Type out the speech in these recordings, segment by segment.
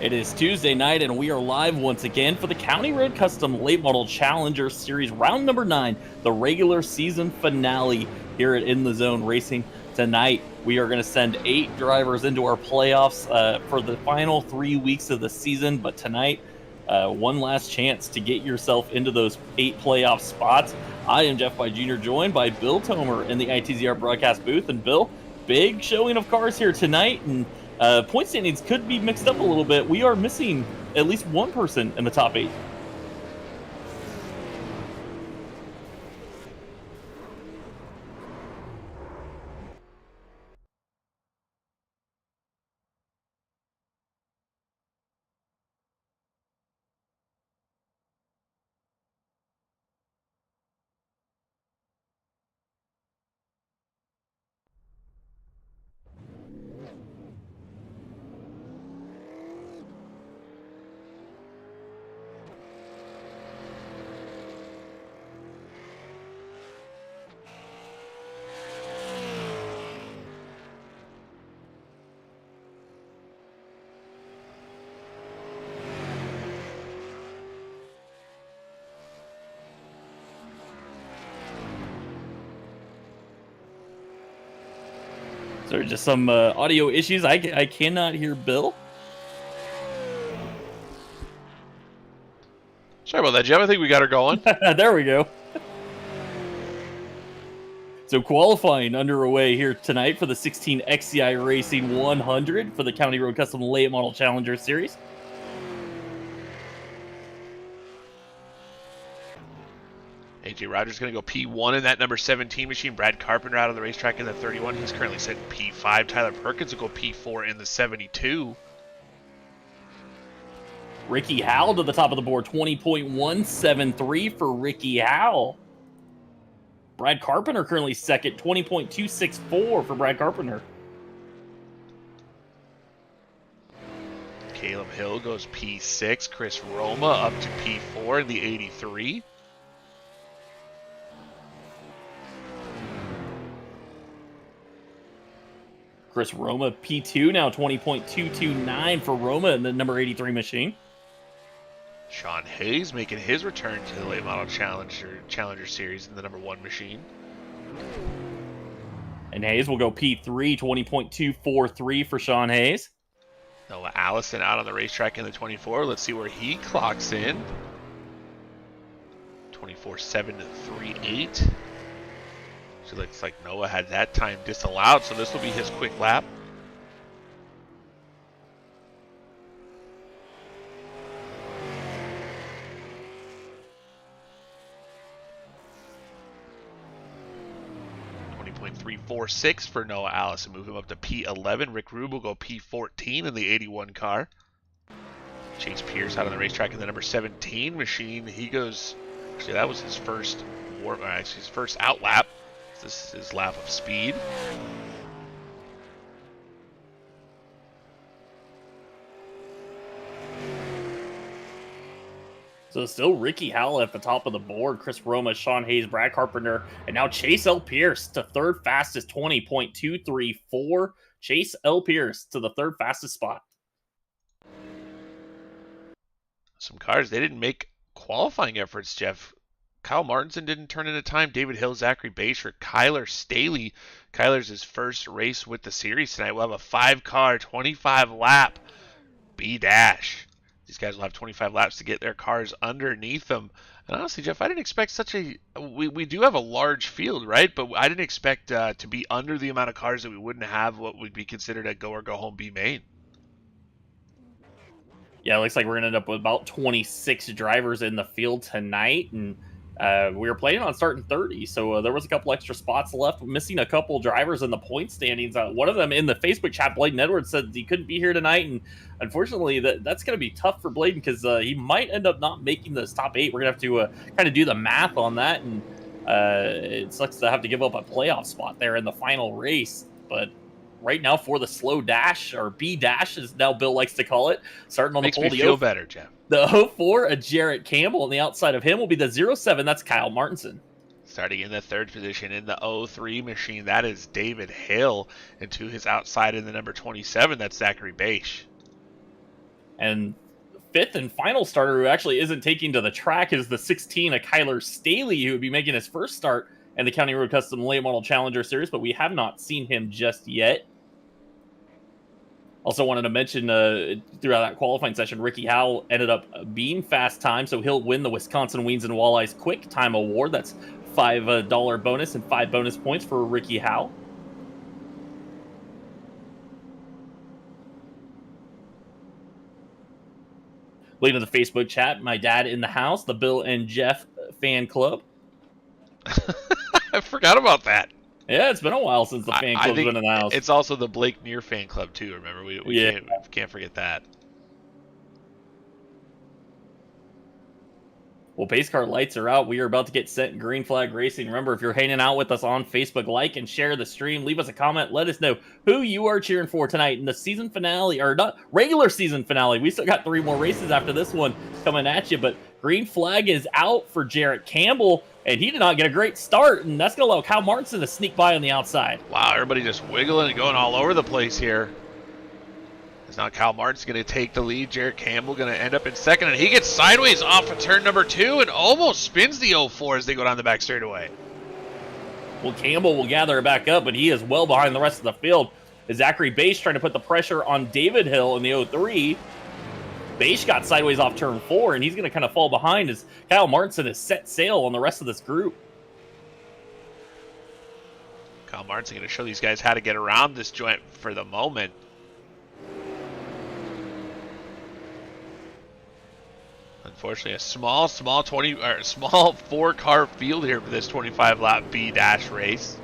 It is Tuesday night, and we are live once again for the County Road Custom Late Model Challenger Series Round number 9, the regular season finale here at In the Zone Racing. Tonight, we are going to send 8 drivers into our playoffs for the final 3 weeks of the season. But tonight, one last chance to get yourself into those 8 playoff spots. I am Jeff By Jr., joined by Bill Tomer in the ITZR broadcast booth. And Bill, big showing of cars here tonight, and point standings could be mixed up a little bit. We are missing at least one person in the top 8. So just some audio issues. I cannot hear Bill. Sorry about that, Jeff. I think we got her going. There we go. So qualifying underway here tonight for the 16 XCI Racing 100 for the County Road Custom Late Model Challenger Series. AJ Rogers going to go P1 in that number 17 machine. Brad Carpenter out on the racetrack in the 31. He's currently set P5. Tyler Perkins will go P4 in the 72. Ricky Howell to the top of the board, 20.173 for Ricky Howell. Brad Carpenter currently second, 20.264 for Brad Carpenter. Caleb Hill goes P6. Chris Roma up to P4 in the 83. Chris Roma, P2, now 20.229 for Roma in the number 83 machine. Sean Hayes making his return to the Late Model Challenger Series in the number 1 machine. And Hayes will go P3, 20.243 for Sean Hayes. Noah Allison out on the racetrack in the 24. Let's see where he clocks in. 24.738. So it looks like Noah had that time disallowed, so this will be his quick lap. .346 for Noah Allison. Move him up to P11. Rick Rube will go P14 in the 81 car. Chase Pierce out on the racetrack in the number 17 machine. He goes, actually that was his first his first out lap. This is his lap of speed. So still Ricky Howell at the top of the board, Chris Roma, Sean Hayes, Brad Carpenter, and now Chase L. Pierce to third fastest, 20.234. Chase L. Pierce to the third fastest spot. Some cars, they didn't make qualifying efforts, Jeff. Kyle Martinson didn't turn in a time. David Hill, Zachary Basher, Kyler Staley. Kyler's his first race with the series tonight. We'll have a 5-car, 25-lap B-dash. These guys will have 25 laps to get their cars underneath them. And honestly, Jeff, I didn't expect such a... We do have a large field, right? But I didn't expect to be under the amount of cars that we wouldn't have what would be considered a go-or-go-home B main. Yeah, it looks like we're going to end up with about 26 drivers in the field tonight. And we were planning on starting 30, so there was a couple extra spots left. Missing a couple drivers in the point standings. One of them in the Facebook chat, Bladen Edwards, said he couldn't be here tonight, and unfortunately, that's going to be tough for Bladen because he might end up not making this top 8. We're going to have to kind of do the math on that, and it sucks to have to give up a playoff spot there in the final race. But right now, for the slow dash, or B dash, as now Bill likes to call it, starting on Makes the pole. Me feel better, Jeff. The 04, a Jarrett Campbell, on the outside of him will be the 07. That's Kyle Martinson. Starting in the third position in the 03 machine, that is David Hill. And to his outside in the number 27, that's Zachary Bache. And fifth and final starter who actually isn't taking to the track is the 16, a Kyler Staley, who would be making his first start in the County Road Custom Late Model Challenger Series, but we have not seen him just yet. Also wanted to mention throughout that qualifying session, Ricky Howell ended up being fast time, so he'll win the Wisconsin Weens and Walleyes Quick Time Award. That's $5 bonus and 5 bonus points for Ricky Howell. Leading to the Facebook chat, my dad in the house, the Bill and Jeff fan club. I forgot about that. Yeah, it's been a while since the fan club's been in the house. It's also the Blake Neer fan club too. Remember, we can't forget that. Well, pace car lights are out. We are about to get set in Green Flag Racing. Remember, if you're hanging out with us on Facebook, like and share the stream. Leave us a comment. Let us know who you are cheering for tonight in the season finale, or not regular season finale. We still got 3 more races after this one coming at you, but Green Flag is out for Jarrett Campbell, and he did not get a great start, and that's going to allow Kyle Martinson to sneak by on the outside. Wow, everybody just wiggling and going all over the place here. It's now Kyle Martin's going to take the lead. Jarrett Campbell going to end up in second, and he gets sideways off of turn number 2 and almost spins the 04 as they go down the back straightaway. Well, Campbell will gather it back up, but he is well behind the rest of the field. Zachary Bache trying to put the pressure on David Hill in the 03. Bache got sideways off turn 4, and he's going to kind of fall behind as Kyle Martinson has set sail on the rest of this group. Kyle Martinson going to show these guys how to get around this joint for the moment. Unfortunately, a small 4-car field here for this 25-lap B-dash race.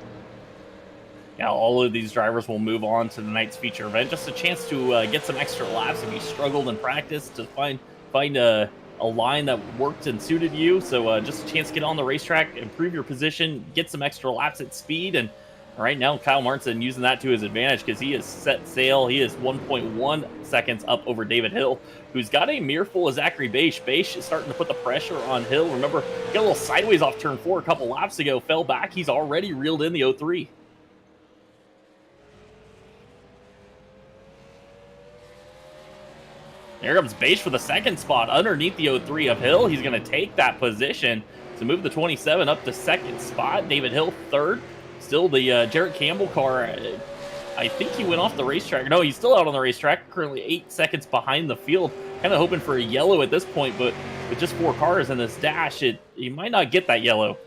Yeah, all of these drivers will move on to the night's feature event. Just a chance to get some extra laps if you struggled in practice to find a line that worked and suited you. So just a chance to get on the racetrack, improve your position, get some extra laps at speed. And right now, Kyle Martinson using that to his advantage because he has set sail. He is 1.1 seconds up over David Hill, who's got a mirror full of Zachary Bache. Bache is starting to put the pressure on Hill. Remember, got a little sideways off turn 4 a couple laps ago, fell back. He's already reeled in the 03. There comes Bache for the second spot underneath the 03 of Hill. He's going to take that position to move the 27 up to second spot. David Hill third. Still the Jarrett Campbell car. I think he went off the racetrack. No, he's still out on the racetrack. Currently 8 seconds behind the field. Kind of hoping for a yellow at this point, but with just 4 cars in this dash, he might not get that yellow.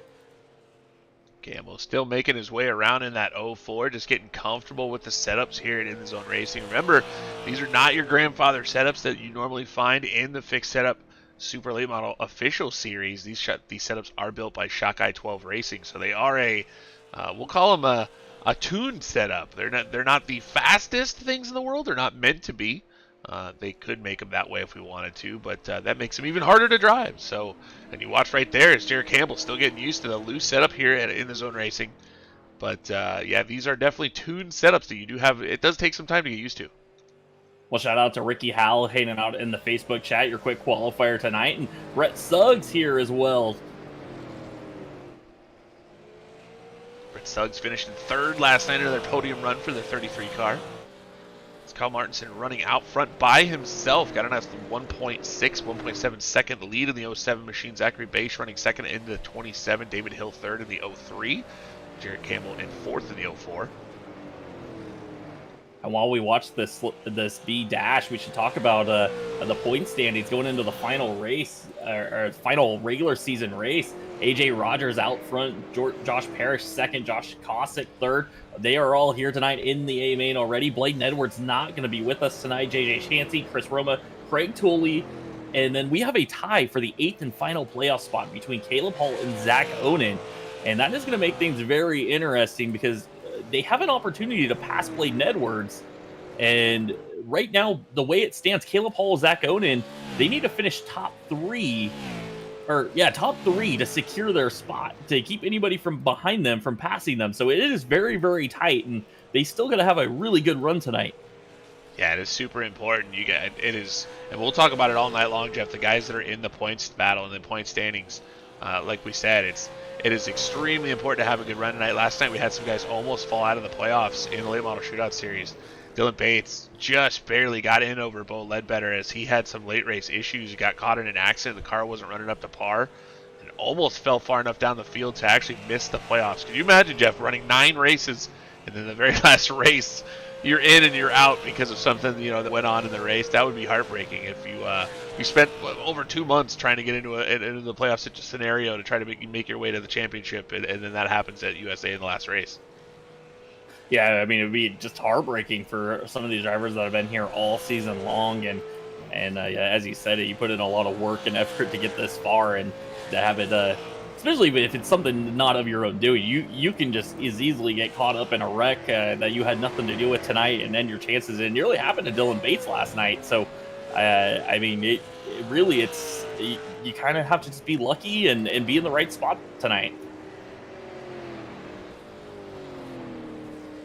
Campbell still making his way around in that 04, just getting comfortable with the setups here at In the Zone Racing. Remember, these are not your grandfather setups that you normally find in the fixed setup Super Late Model official series. These setups are built by Shockeye 12 Racing, so they are we'll call them a tuned setup. They're not the fastest things in the world. They're not meant to be. They could make them that way if we wanted to, but that makes them even harder to drive. So, and you watch right there, it's Jarrett Campbell still getting used to the loose setup here In the Zone Racing. But yeah, these are definitely tuned setups that you do have. It does take some time to get used to. Well, shout out to Ricky Howell hanging out in the Facebook chat, your quick qualifier tonight, and Brett Suggs here as well. Brett Suggs finished in third last night in their podium run for the 33 car. Kyle Martinson running out front by himself. Got a nice 1.7 second lead in the 07 machine. Zachary Bache running second in the 27. David Hill third in the 03. Jarrett Campbell in fourth in the 04. And while we watch this B dash, we should talk about the point standings going into the final race, or final regular season race. AJ Rogers out front, Josh Parrish second, Josh Cossack third. They are all here tonight in the A main already. Bladen Edwards not going to be with us tonight. JJ Chansey, Chris Roma, Craig Tooley, and then we have a tie for the 8th and final playoff spot between Caleb Hall and Zach Onan, and that is going to make things very interesting because they have an opportunity to pass Bladen Edwards, and right now the way it stands, Caleb Hall, Zach Onan, they need to finish top 3 to secure their spot, to keep anybody from behind them from passing them. So it is very, very tight, and they still got to have a really good run tonight. Yeah, it is super important. It is, and we'll talk about it all night long, Jeff. The guys that are in the points battle and the point standings, like we said, it is extremely important to have a good run tonight. Last night we had some guys almost fall out of the playoffs in the late model shootout series. Dylan Bates just barely got in over Bo Ledbetter as he had some late race issues. He got caught in an accident. The car wasn't running up to par and almost fell far enough down the field to actually miss the playoffs. Can you imagine, Jeff, running 9 races and then the very last race you're in and you're out because of something that went on in the race? That would be heartbreaking if you spent over 2 months trying to get into the playoff scenario to try to make your way to the championship, and then that happens at USA in the last race. Yeah, I mean, it would be just heartbreaking for some of these drivers that have been here all season long, and yeah, as you said, you put in a lot of work and effort to get this far, and to have it, especially if it's something not of your own doing, you can just as easily get caught up in a wreck that you had nothing to do with tonight, and then your chances. It nearly happened to Dylan Bates last night, so I mean, it really, you kind of have to just be lucky and be in the right spot tonight.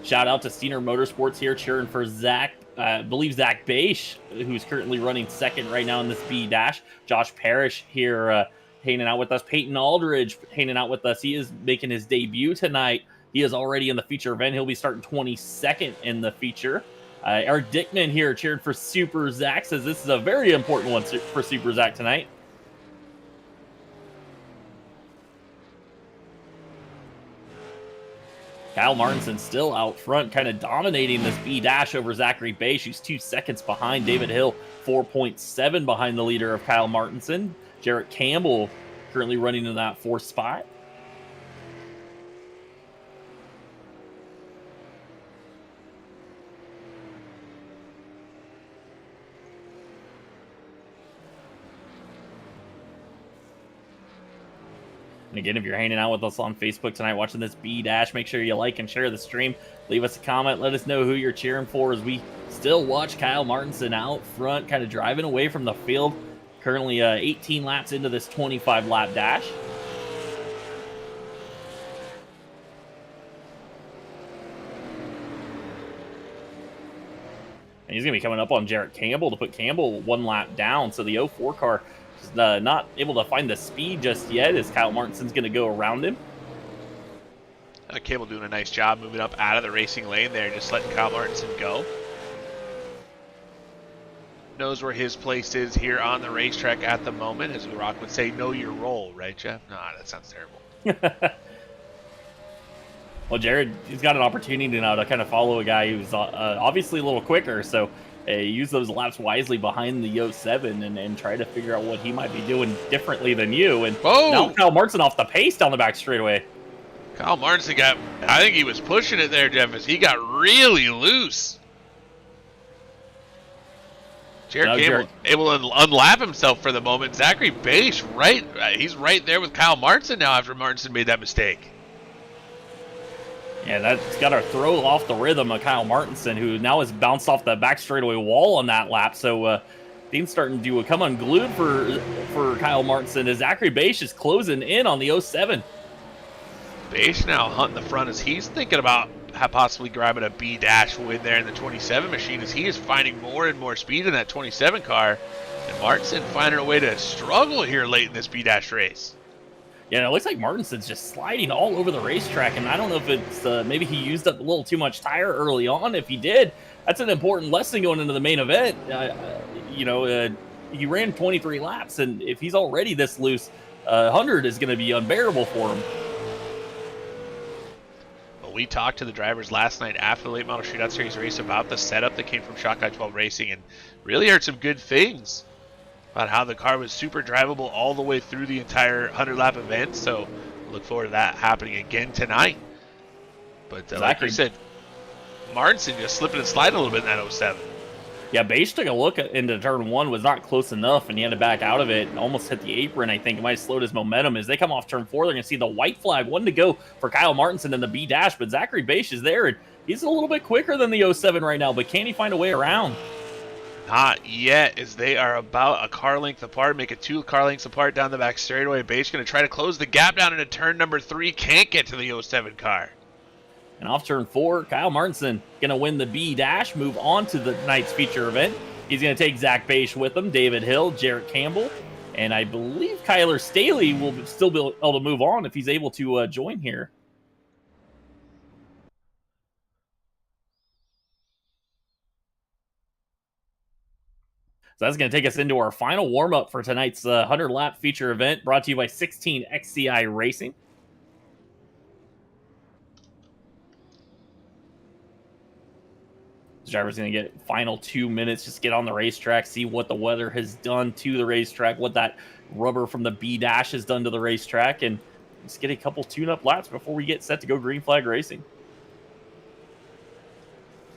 Shout out to Steiner Motorsports here, cheering for Zach. I believe Zach Beisch, who's currently running second right now in this B dash. Josh Parrish here hanging out with us. Peyton Aldridge hanging out with us. He is making his debut tonight. He is already in the feature event. He'll be starting 22nd in the feature. Eric Dickman here cheering for Super Zach, says this is a very important one for Super Zach tonight. Kyle Martinson still out front, kind of dominating this B-dash over Zachary Beisch, who's 2 seconds behind. David Hill, 4.7 behind the leader of Kyle Martinson. Jarrett Campbell currently running in that 4th spot. And again, if you're hanging out with us on Facebook tonight watching this B-Dash, make sure you like and share the stream. Leave us a comment. Let us know who you're cheering for as we still watch Kyle Martinson out front, kind of driving away from the field. Currently 18 laps into this 25-lap dash. And he's going to be coming up on Jarrett Campbell to put Campbell 1 lap down. So the 04 car is not able to find the speed just yet as Kyle Martinson's going to go around him. Campbell doing a nice job moving up out of the racing lane there, just letting Kyle Martinson go. Knows where his place is here on the racetrack at the moment. As Rock would say, know your role, right, Jeff? Nah, that sounds terrible. Well, Jared, he's got an opportunity now to kind of follow a guy who's obviously a little quicker, so use those laps wisely behind the 07 and try to figure out what he might be doing differently than you. And now Kyle Martinson off the pace down the back straightaway. Kyle Martinson I think he was pushing it there, Jeff, as he got really loose. Jared Campbell able to unlap himself for the moment. Zachary Beisch, he's right there with Kyle Martinson now after Martinson made that mistake. Yeah, that's got to throw off the rhythm of Kyle Martinson, who now has bounced off the back straightaway wall on that lap. So things starting to come unglued for Kyle Martinson as Zachary Beisch is closing in on the 07. Beisch now hunting the front as he's thinking about possibly grabbing a B-dash win there in the 27 machine as he is finding more and more speed in that 27 car. And Martinson finding a way to struggle here late in this B-dash race. Yeah, it looks like Martinson's just sliding all over the racetrack, and I don't know if it's maybe he used up a little too much tire early on. If he did, that's an important lesson going into the main event. He ran 23 laps, and if he's already this loose, 100 is going to be unbearable for him. Well, we talked to the drivers last night after the Late Model Shootout Series race about the setup that came from Shotgun 12 Racing, and really heard some good things about how the car was super drivable all the way through the entire 100-lap event. So look forward to that happening again tonight. But like I said, Martinson just slipping and sliding a little bit in that 07. Yeah, Beisch took a look into turn 1, was not close enough, and he had to back out of it and almost hit the apron. I think it might have slowed his momentum. As they come off turn 4, they're going to see the white flag, 1 to go for Kyle Martinson in the B-dash, but Zachary Beisch is there, and he's a little bit quicker than the 07 right now, but can he find a way around? Not yet, as they are about a car length apart, make it 2 car lengths apart down the back straightaway. Beisch going to try to close the gap down into turn number 3, can't get to the 07 car. And off turn 4, Kyle Martinson going to win the B-dash, move on to the night's feature event. He's going to take Zach Beisch with him, David Hill, Jarrett Campbell, and I believe Kyler Staley will still be able to move on if he's able to join here. So that's going to take us into our final warm-up for tonight's 100-lap feature event, brought to you by 16 XCI Racing. The driver's going to get final 2 minutes, just get on the racetrack, see what the weather has done to the racetrack, what that rubber from the B-dash has done to the racetrack, and just get a couple tune-up laps before we get set to go green flag racing.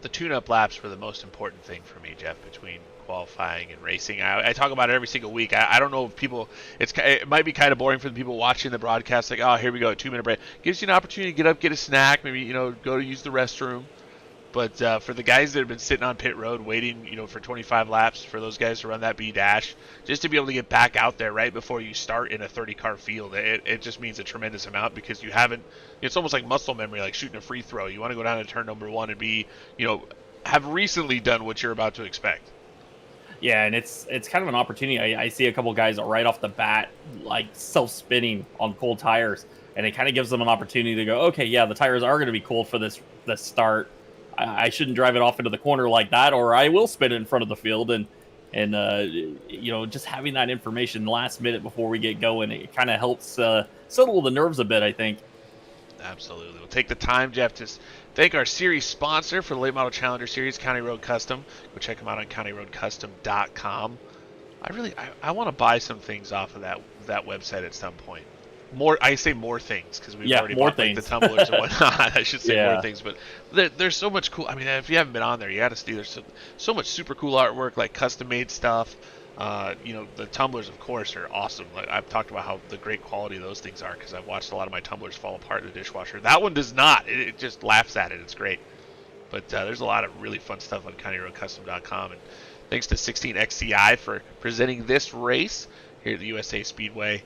The tune-up laps were the most important thing for me, Jeff, between qualifying and racing. I talk about it every single week. I don't know if people, it might be kind of boring for the people watching the broadcast, like, oh, here we go, a 2-minute break. Gives you an opportunity to get up, get a snack, maybe, go to use the restroom. But for the guys that have been sitting on pit road waiting, for 25 laps for those guys to run that B-dash, just to be able to get back out there right before you start in a 30-car field, it just means a tremendous amount, because you haven't, it's almost like muscle memory, like shooting a free throw. You want to go down to turn number 1 and be, have recently done what you're about to expect. Yeah, and it's kind of an opportunity. I see a couple guys right off the bat, like self-spinning on cold tires, and it kind of gives them an opportunity to go, okay, yeah, the tires are going to be cold for this start. I shouldn't drive it off into the corner like that, or I will spin it in front of the field. And just having that information last minute before we get going, it kind of helps settle the nerves a bit, I think. Absolutely. We'll take the time, Jeff, to thank our series sponsor for the Late Model Challenger Series, County Road Custom. Go check them out on countyroadcustom.com. I want to buy some things off of that website at some point. I say more things because we've already bought like, the tumblers and whatnot. I should say more things, but there's so much cool. I mean, if you haven't been on there, you got to see. There's so much super cool artwork, like custom made stuff. The tumblers, of course, are awesome. Like, I've talked about how the great quality those things are because I've watched a lot of my tumblers fall apart in the dishwasher. That one does not. It just laughs at it. It's great. But there's a lot of really fun stuff on countyroadcustom.com. And thanks to 16 XCI for presenting this race here at the USA Speedway.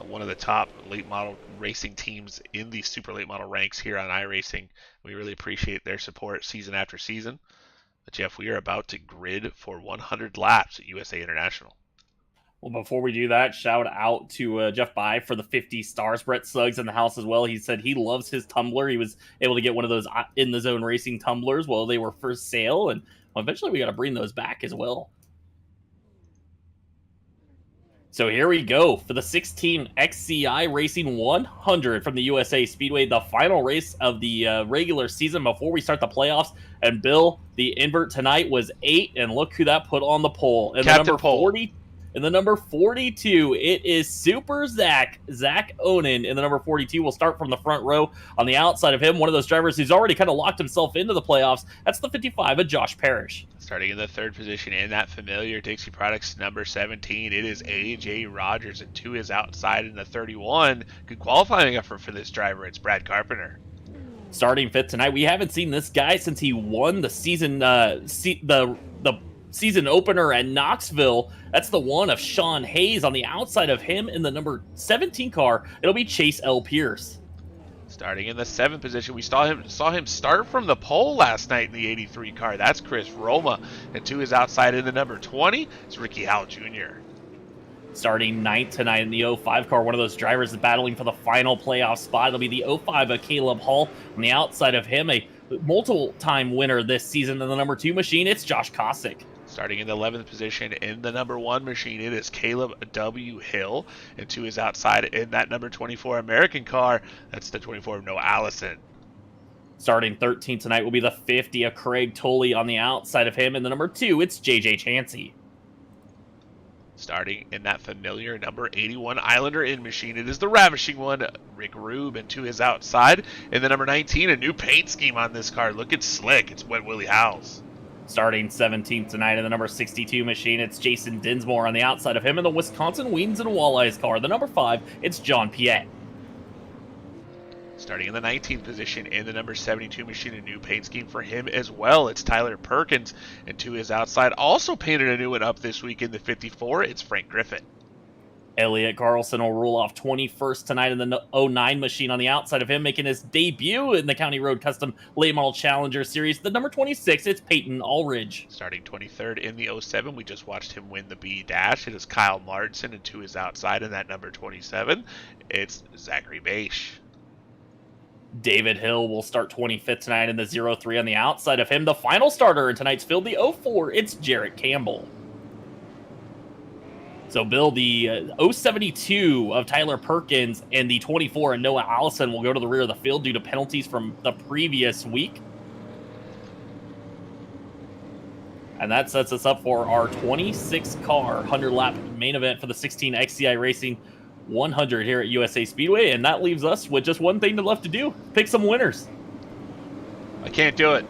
One of the top late model racing teams in the super late model ranks here on iRacing. We really appreciate their support season after season. But Jeff, we are about to grid for 100 laps at USA International. Well, before we do that, shout out to Jeff By for the 50 stars. Brett Suggs in the house as well. He said he loves his tumbler. He was able to get one of those in the zone racing tumblers while they were for sale, and eventually we got to bring those back as well. So here we go for the 16 XCI Racing 100 from the USA Speedway, the final race of the regular season before we start the playoffs. And Bill, the invert tonight was 8, and look who that put on the pole. And Captain the number 40, in the number 42, it is Super Zach Onan. In the number 42, we'll start from the front row. On the outside of him, one of those drivers who's already kind of locked himself into the playoffs. That's the 55 of Josh Parrish. Starting in the third position in that familiar Dixie Products number 17, it is AJ Rogers, and to his outside in the 31. Good qualifying effort for this driver. It's Brad Carpenter. Starting fifth tonight, we haven't seen this guy since he won the season the season opener at Knoxville. That's the one of Sean Hayes. On the outside of him in the number 17 car, it'll be Chase L. Pierce. Starting in the 7th position, we saw him start from the pole last night in the 83 car. That's Chris Roma. And to his outside in the number 20, it's Ricky Howell Jr. Starting 9th tonight in the 05 car, one of those drivers is battling for the final playoff spot. It'll be the 05 of Caleb Hall. On the outside of him, a multiple-time winner this season in the number 2 machine, it's Josh Kosick. Starting in the 11th position in the number 1 machine, it is Caleb W. Hill. And to his outside in that number 24 American car, that's the 24 of Noah Allison. Starting 13th tonight will be the 50 of Craig Tolley. On the outside of him in the number 2, it's JJ Chansey. Starting in that familiar number 81 Islander in machine, it is the ravishing one, Rick Rube. And to his outside in the number 19, a new paint scheme on this car. Look, it's slick. It's Wet Willie Howes. Starting 17th tonight in the number 62 machine, it's Jason Dinsmore. On the outside of him in the Wisconsin Weedens and Walleyes car, the number 5, it's John Piet. Starting in the 19th position in the number 72 machine, a new paint scheme for him as well. It's Tyler Perkins. And to his outside, also painted a new one up this week in the 54, it's Frank Griffin. Elliot Carlson will rule off 21st tonight in the 09 machine. On the outside of him, making his debut in the County Road Custom Late Model Challenger Series, the number 26, it's Peyton Allridge. Starting 23rd in the 07, we just watched him win the B-Dash. It is Kyle Martinson, and to his outside in that number 27, it's Zachary Bache. David Hill will start 25th tonight in the 03. On the outside of him, the final starter in tonight's field, the 04, it's Jarrett Campbell. So, Bill, the 072 of Tyler Perkins and the 24 of Noah Allison will go to the rear of the field due to penalties from the previous week. And that sets us up for our 26-car 100-lap main event for the 16 XCI Racing 100 here at USA Speedway. And that leaves us with just one thing left to do. Pick some winners. I can't do it.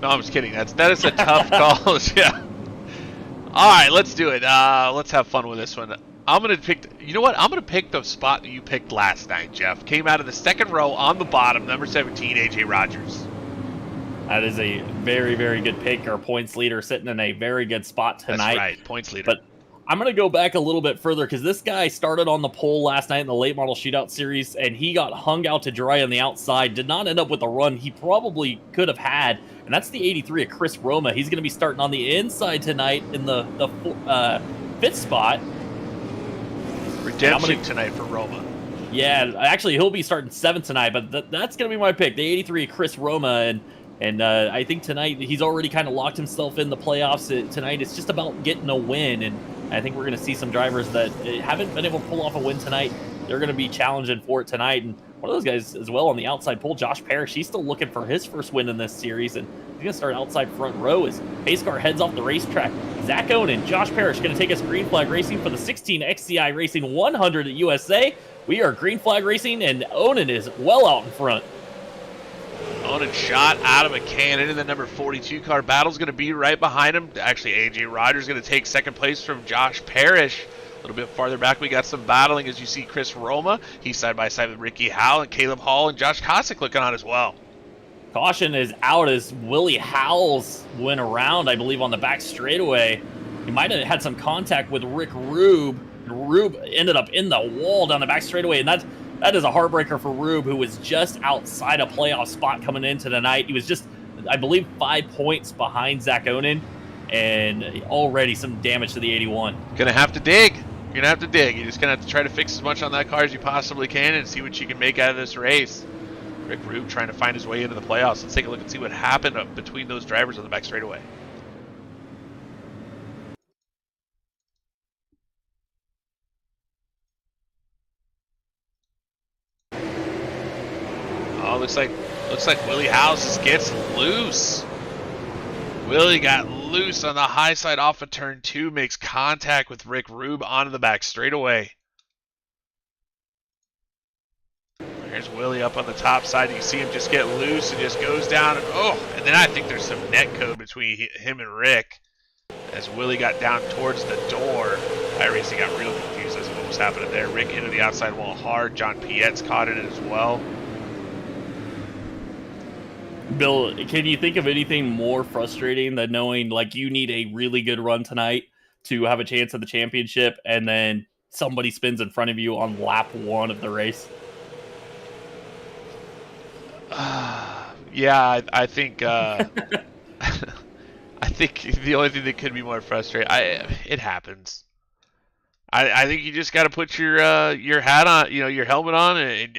No, I'm just kidding. That is a tough call. Yeah. All right, let's do it. Let's have fun with this one. I'm going to pick, you know what? I'm going to pick the spot that you picked last night, Jeff. Came out of the second row on the bottom, number 17, AJ Rogers. That is a very, very good pick. Our points leader sitting in a very good spot tonight. That's right, points leader. But I'm going to go back a little bit further because this guy started on the pole last night in the late model shootout series, and he got hung out to dry on the outside. Did not end up with a run he probably could have had, and that's the 83 of Chris Roma. He's going to be starting on the inside tonight in the fifth spot. Redemption tonight for Roma. Yeah, actually, he'll be starting seventh tonight, but that's going to be my pick, the 83 of Chris Roma, and I think tonight he's already kind of locked himself in the playoffs. Tonight it's just about getting a win, and I think we're going to see some drivers that haven't been able to pull off a win tonight. They're going to be challenging for it tonight, and one of those guys as well on the outside pole, Josh Parrish, he's still looking for his first win in this series, and he's going to start outside front row as pace car heads off the racetrack. Zach Onan, Josh Parrish going to take us green flag racing for the 16 XCI Racing 100 at USA. We are green flag racing, and Onan is well out in front. Onan shot out of a cannon, and the number 42 car battle's going to be right behind him. Actually, AJ Rogers going to take second place from Josh Parrish. A little bit farther back, we got some battling as you see Chris Roma. He's side by side with Ricky Howell and Caleb Hall and Josh Kosick looking on as well. Caution is out as Willie Howells went around, I believe, on the back straightaway. He might have had some contact with Rick Rube. Rube ended up in the wall down the back straightaway, and that is a heartbreaker for Rube, who was just outside a playoff spot coming into the night. He was just, I believe, 5 points behind Zach Onan, and already some damage to the 81. Gonna have to dig. You're gonna have to dig. You're just gonna have to try to fix as much on that car as you possibly can and see what you can make out of this race. Rick Rube trying to find his way into the playoffs. Let's take a look and see what happened between those drivers on the back straightaway. Oh, looks like Willie Howes gets loose. Willie got loose on the high side off of turn 2, makes contact with Rick Rube onto the back straightaway. There's Willie up on the top side. You see him just get loose and just goes down. And then I think there's some net code between him and Rick. As Willie got down towards the door, iRacing got real confused as to what was happening there. Rick into the outside wall hard. John Piet's caught in it as well. Bill, can you think of anything more frustrating than knowing like you need a really good run tonight to have a chance at the championship, and then somebody spins in front of you on lap 1 of the race? Yeah, I think I think the only thing that could be more frustrating, it happens. I think you just got to put your hat on, your helmet on, and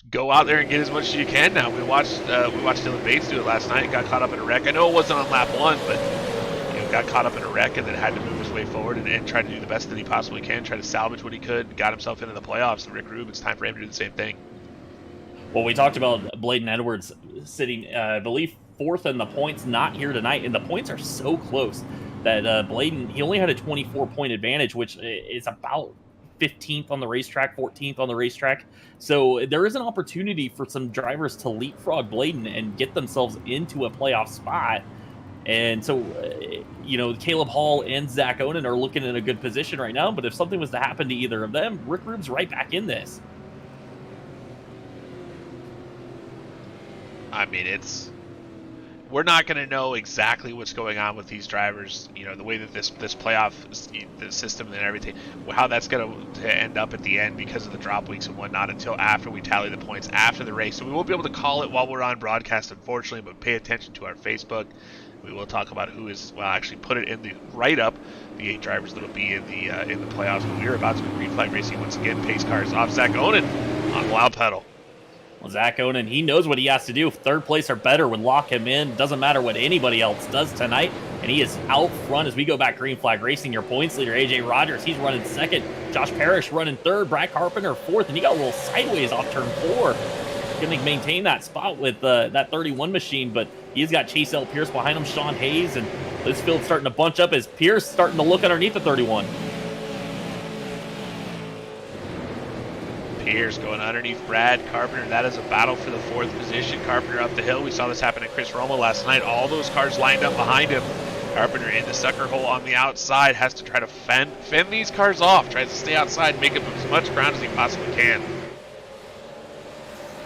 go out there and get as much as you can. Now we watched Dylan Bates do it last night. Got caught up in a wreck. I know it wasn't on lap 1, but got caught up in a wreck and then had to move his way forward and try to do the best that he possibly can, try to salvage what he could, got himself into the playoffs. And Rick Rube, it's time for him to do the same thing. Well, we talked about Bladen Edwards sitting, I believe, 4th in the points, not here tonight, and the points are so close that Bladen, he only had a 24-point advantage, which is about 15th on the racetrack, 14th on the racetrack. So there is an opportunity for some drivers to leapfrog Bladen and get themselves into a playoff spot. And so, Caleb Hall and Zach Onan are looking in a good position right now, but if something was to happen to either of them, Rick Rube's right back in this. I mean, we're not going to know exactly what's going on with these drivers, the way that this playoff the system and everything, how that's going to end up at the end because of the drop weeks and whatnot until after we tally the points after the race. So we won't be able to call it while we're on broadcast, unfortunately, but pay attention to our Facebook. We will talk about who is, actually put it in the write-up, the 8 drivers that will be in the playoffs. But we are about to be green flag racing once again. Pace cars off. Zach Onan on wild pedal. Well, Zach Onan, he knows what he has to do. Third place or better would lock him in. Doesn't matter what anybody else does tonight. And he is out front as we go back green flag racing. Your points leader, AJ Rogers, he's running second. Josh Parrish running third. Brad Carpenter fourth. And he got a little sideways off turn 4. Going to maintain that spot with that 31 machine. But he's got Chase L. Pierce behind him, Sean Hayes. And this field's starting to bunch up as Pierce starting to look underneath the 31. Pierce going underneath Brad Carpenter. That is a battle for the 4th position. Carpenter up the hill. We saw this happen to Chris Roma last night. All those cars lined up behind him. Carpenter in the sucker hole on the outside. Has to try to fend these cars off. Tries to stay outside, make up as much ground as he possibly can.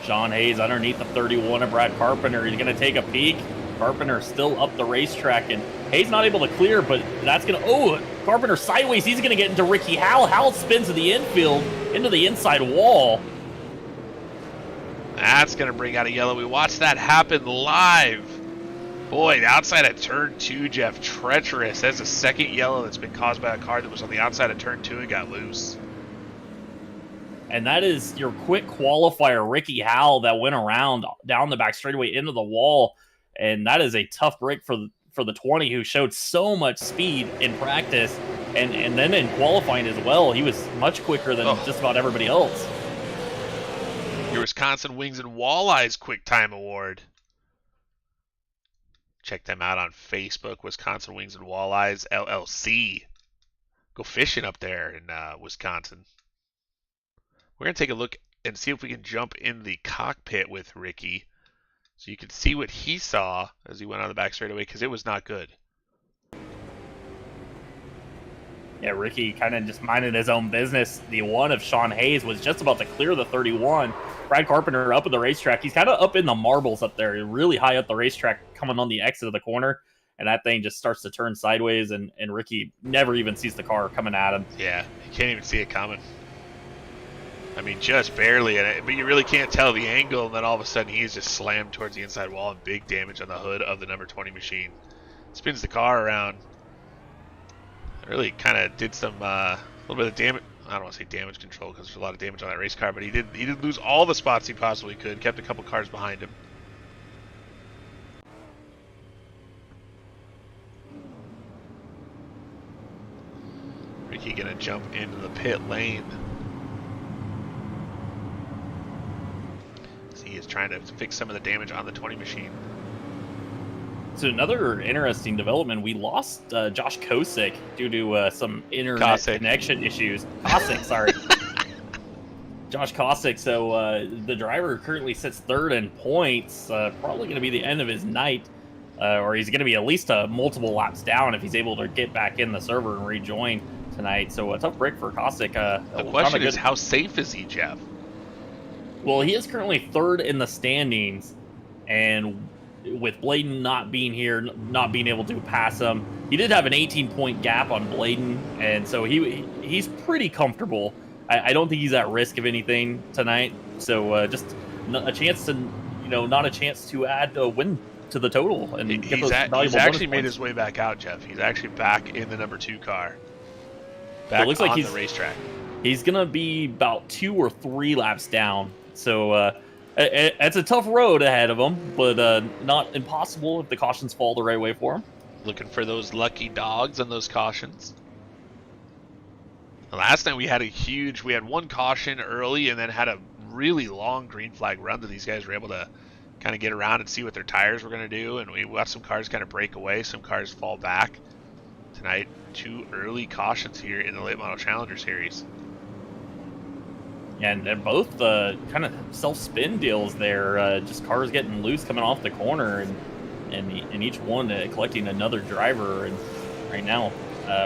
Sean Hayes underneath the 31 of Brad Carpenter. He's going to take a peek. Carpenter still up the racetrack, and Hayes not able to clear, but that's going to... Oh, Carpenter sideways. He's going to get into Ricky Howell. Howell spins to the infield, into the inside wall. That's going to bring out a yellow. We watched that happen live. Boy, the outside of turn 2, Jeff, treacherous. That's a second yellow that's been caused by a car that was on the outside of turn 2 and got loose. And that is your quick qualifier, Ricky Howell, that went around down the back straightaway into the wall. And that is a tough break for the 20, who showed so much speed in practice. And then in qualifying as well, he was much quicker than just about everybody else. Your Wisconsin Wings and Walleyes Quick Time Award. Check them out on Facebook, Wisconsin Wings and Walleyes LLC. Go fishing up there in Wisconsin. We're going to take a look and see if we can jump in the cockpit with Ricky, so you can see what he saw as he went on the back straightaway, because it was not good. Yeah, Ricky kind of just minding his own business. The one of Sean Hayes was just about to clear the 31. Brad Carpenter up at the racetrack. He's kind of up in the marbles up there, really high up the racetrack, coming on the exit of the corner. And that thing just starts to turn sideways, and Ricky never even sees the car coming at him. Yeah, he can't even see it coming. I mean, just barely, but you really can't tell the angle, and then all of a sudden he's just slammed towards the inside wall and big damage on the hood of the number 20 machine. Spins the car around. Really kind of did some little bit of damage. I don't want to say damage control because there's a lot of damage on that race car, but he did lose all the spots he possibly could. Kept a couple cars behind him. Ricky gonna jump into the pit lane. He is trying to fix some of the damage on the 20 machine. So another interesting development, we lost Josh Kosick due to some internet connection issues. Kosick, sorry. Josh Kosick, so the driver currently sits third in points. Probably going to be the end of his night, or he's going to be at least multiple laps down if he's able to get back in the server and rejoin tonight. So a tough break for Kosick. The question is, how safe is he, Jeff? Well, he is currently third in the standings, and with Bladen not being here, not being able to pass him, he did have an 18-point gap on Bladen, and so he's pretty comfortable. I don't think he's at risk of anything tonight, so just a chance to, not a chance to add a win to the total. And he's actually made his way back out, Jeff. He's actually back in the number 2 car. Back it looks like he's on the racetrack. He's going to be about 2 or 3 laps down. So it's a tough road ahead of him, but not impossible if the cautions fall the right way for him. Looking for those lucky dogs on those cautions. Last night we had one caution early and then had a really long green flag run that these guys were able to kind of get around and see what their tires were going to do. And we watched some cars kind of break away, some cars fall back. Tonight, 2 early cautions here in the Late Model Challenger Series. And they're both kind of self-spin deals there, just cars getting loose coming off the corner, and each one collecting another driver. And right now,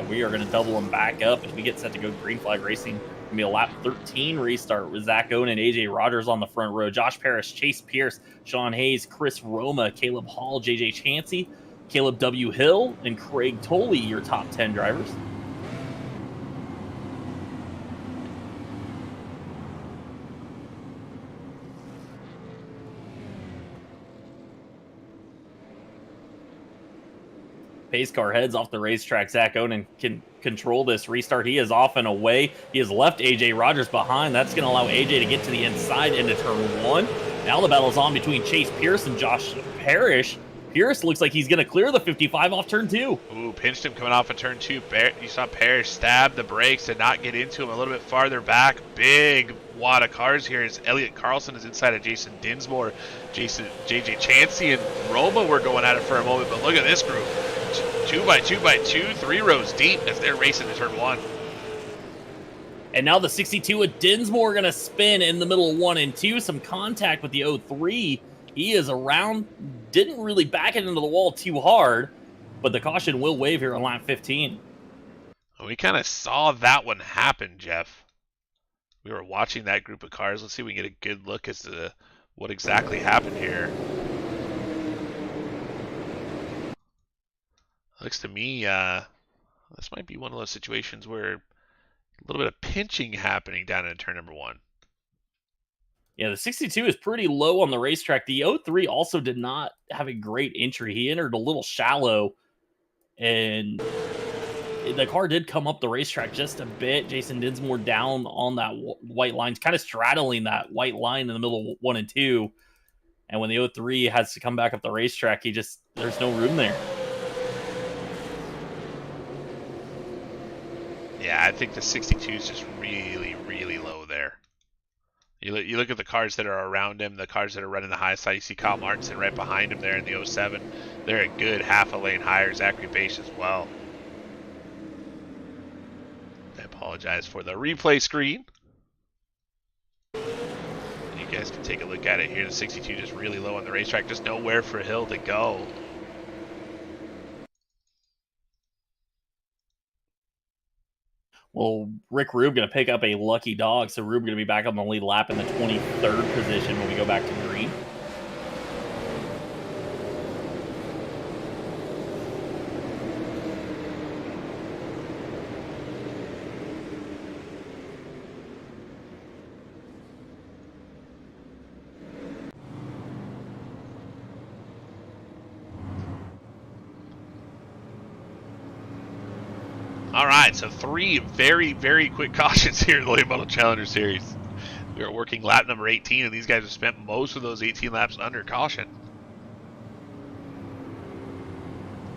we are going to double them back up as we get set to go green flag racing. It's going to be a lap 13 restart with Zach Owen and AJ Rogers on the front row. Josh Parrish, Chase Pierce, Sean Hayes, Chris Roma, Caleb Hall, JJ Chansey, Caleb W. Hill, and Craig Tolley, your top 10 drivers. Pace car heads off the racetrack. Zach Owen can control this restart. He is off and away. He has left AJ Rogers behind. That's going to allow AJ to get to the inside into turn 1. Now the battle's on between Chase Pierce and Josh Parrish. Pierce looks like he's going to clear the 55 off turn 2. Ooh, pinched him coming off of turn 2. You saw Parrish stab the brakes and not get into him a little bit farther back. Big wad of cars here as Elliot Carlson is inside of Jason Dinsmore. JJ Chansey and Roma were going at it for a moment, but look at this group. 2x2x2, 3 rows deep as they're racing to turn 1. And now the 62 with Dinsmore going to spin in the middle of 1 and 2. Some contact with the 03. He is around, didn't really back it into the wall too hard, but the caution will wave here on lap 15. We kind of saw that one happen, Jeff. We were watching that group of cars. Let's see if we can get a good look as to what exactly happened here. Looks to me, this might be one of those situations where a little bit of pinching happening down in turn number 1. Yeah, the 62 is pretty low on the racetrack. The 03 also did not have a great entry. He entered a little shallow, and the car did come up the racetrack just a bit. Jason Dinsmore down on that white line, kind of straddling that white line in the middle of 1 and 2. And when the 03 has to come back up the racetrack, there's no room there. Yeah, I think the 62 is just really, really low there. You look at the cars that are around him, the cars that are running the high side. You see Kyle Martinson right behind him there in the 07. They're a good half a lane higher. Zachary Bache as well. I apologize for the replay screen. You guys can take a look at it here. The 62 just really low on the racetrack. Just nowhere for Hill to go. Well, Rick Rube going to pick up a lucky dog, so Rube going to be back on the lead lap in the 23rd position when we go back to green. All right, so 3 very, very quick cautions here in the Late Model Challenger Series. We are working lap number 18, and these guys have spent most of those 18 laps under caution.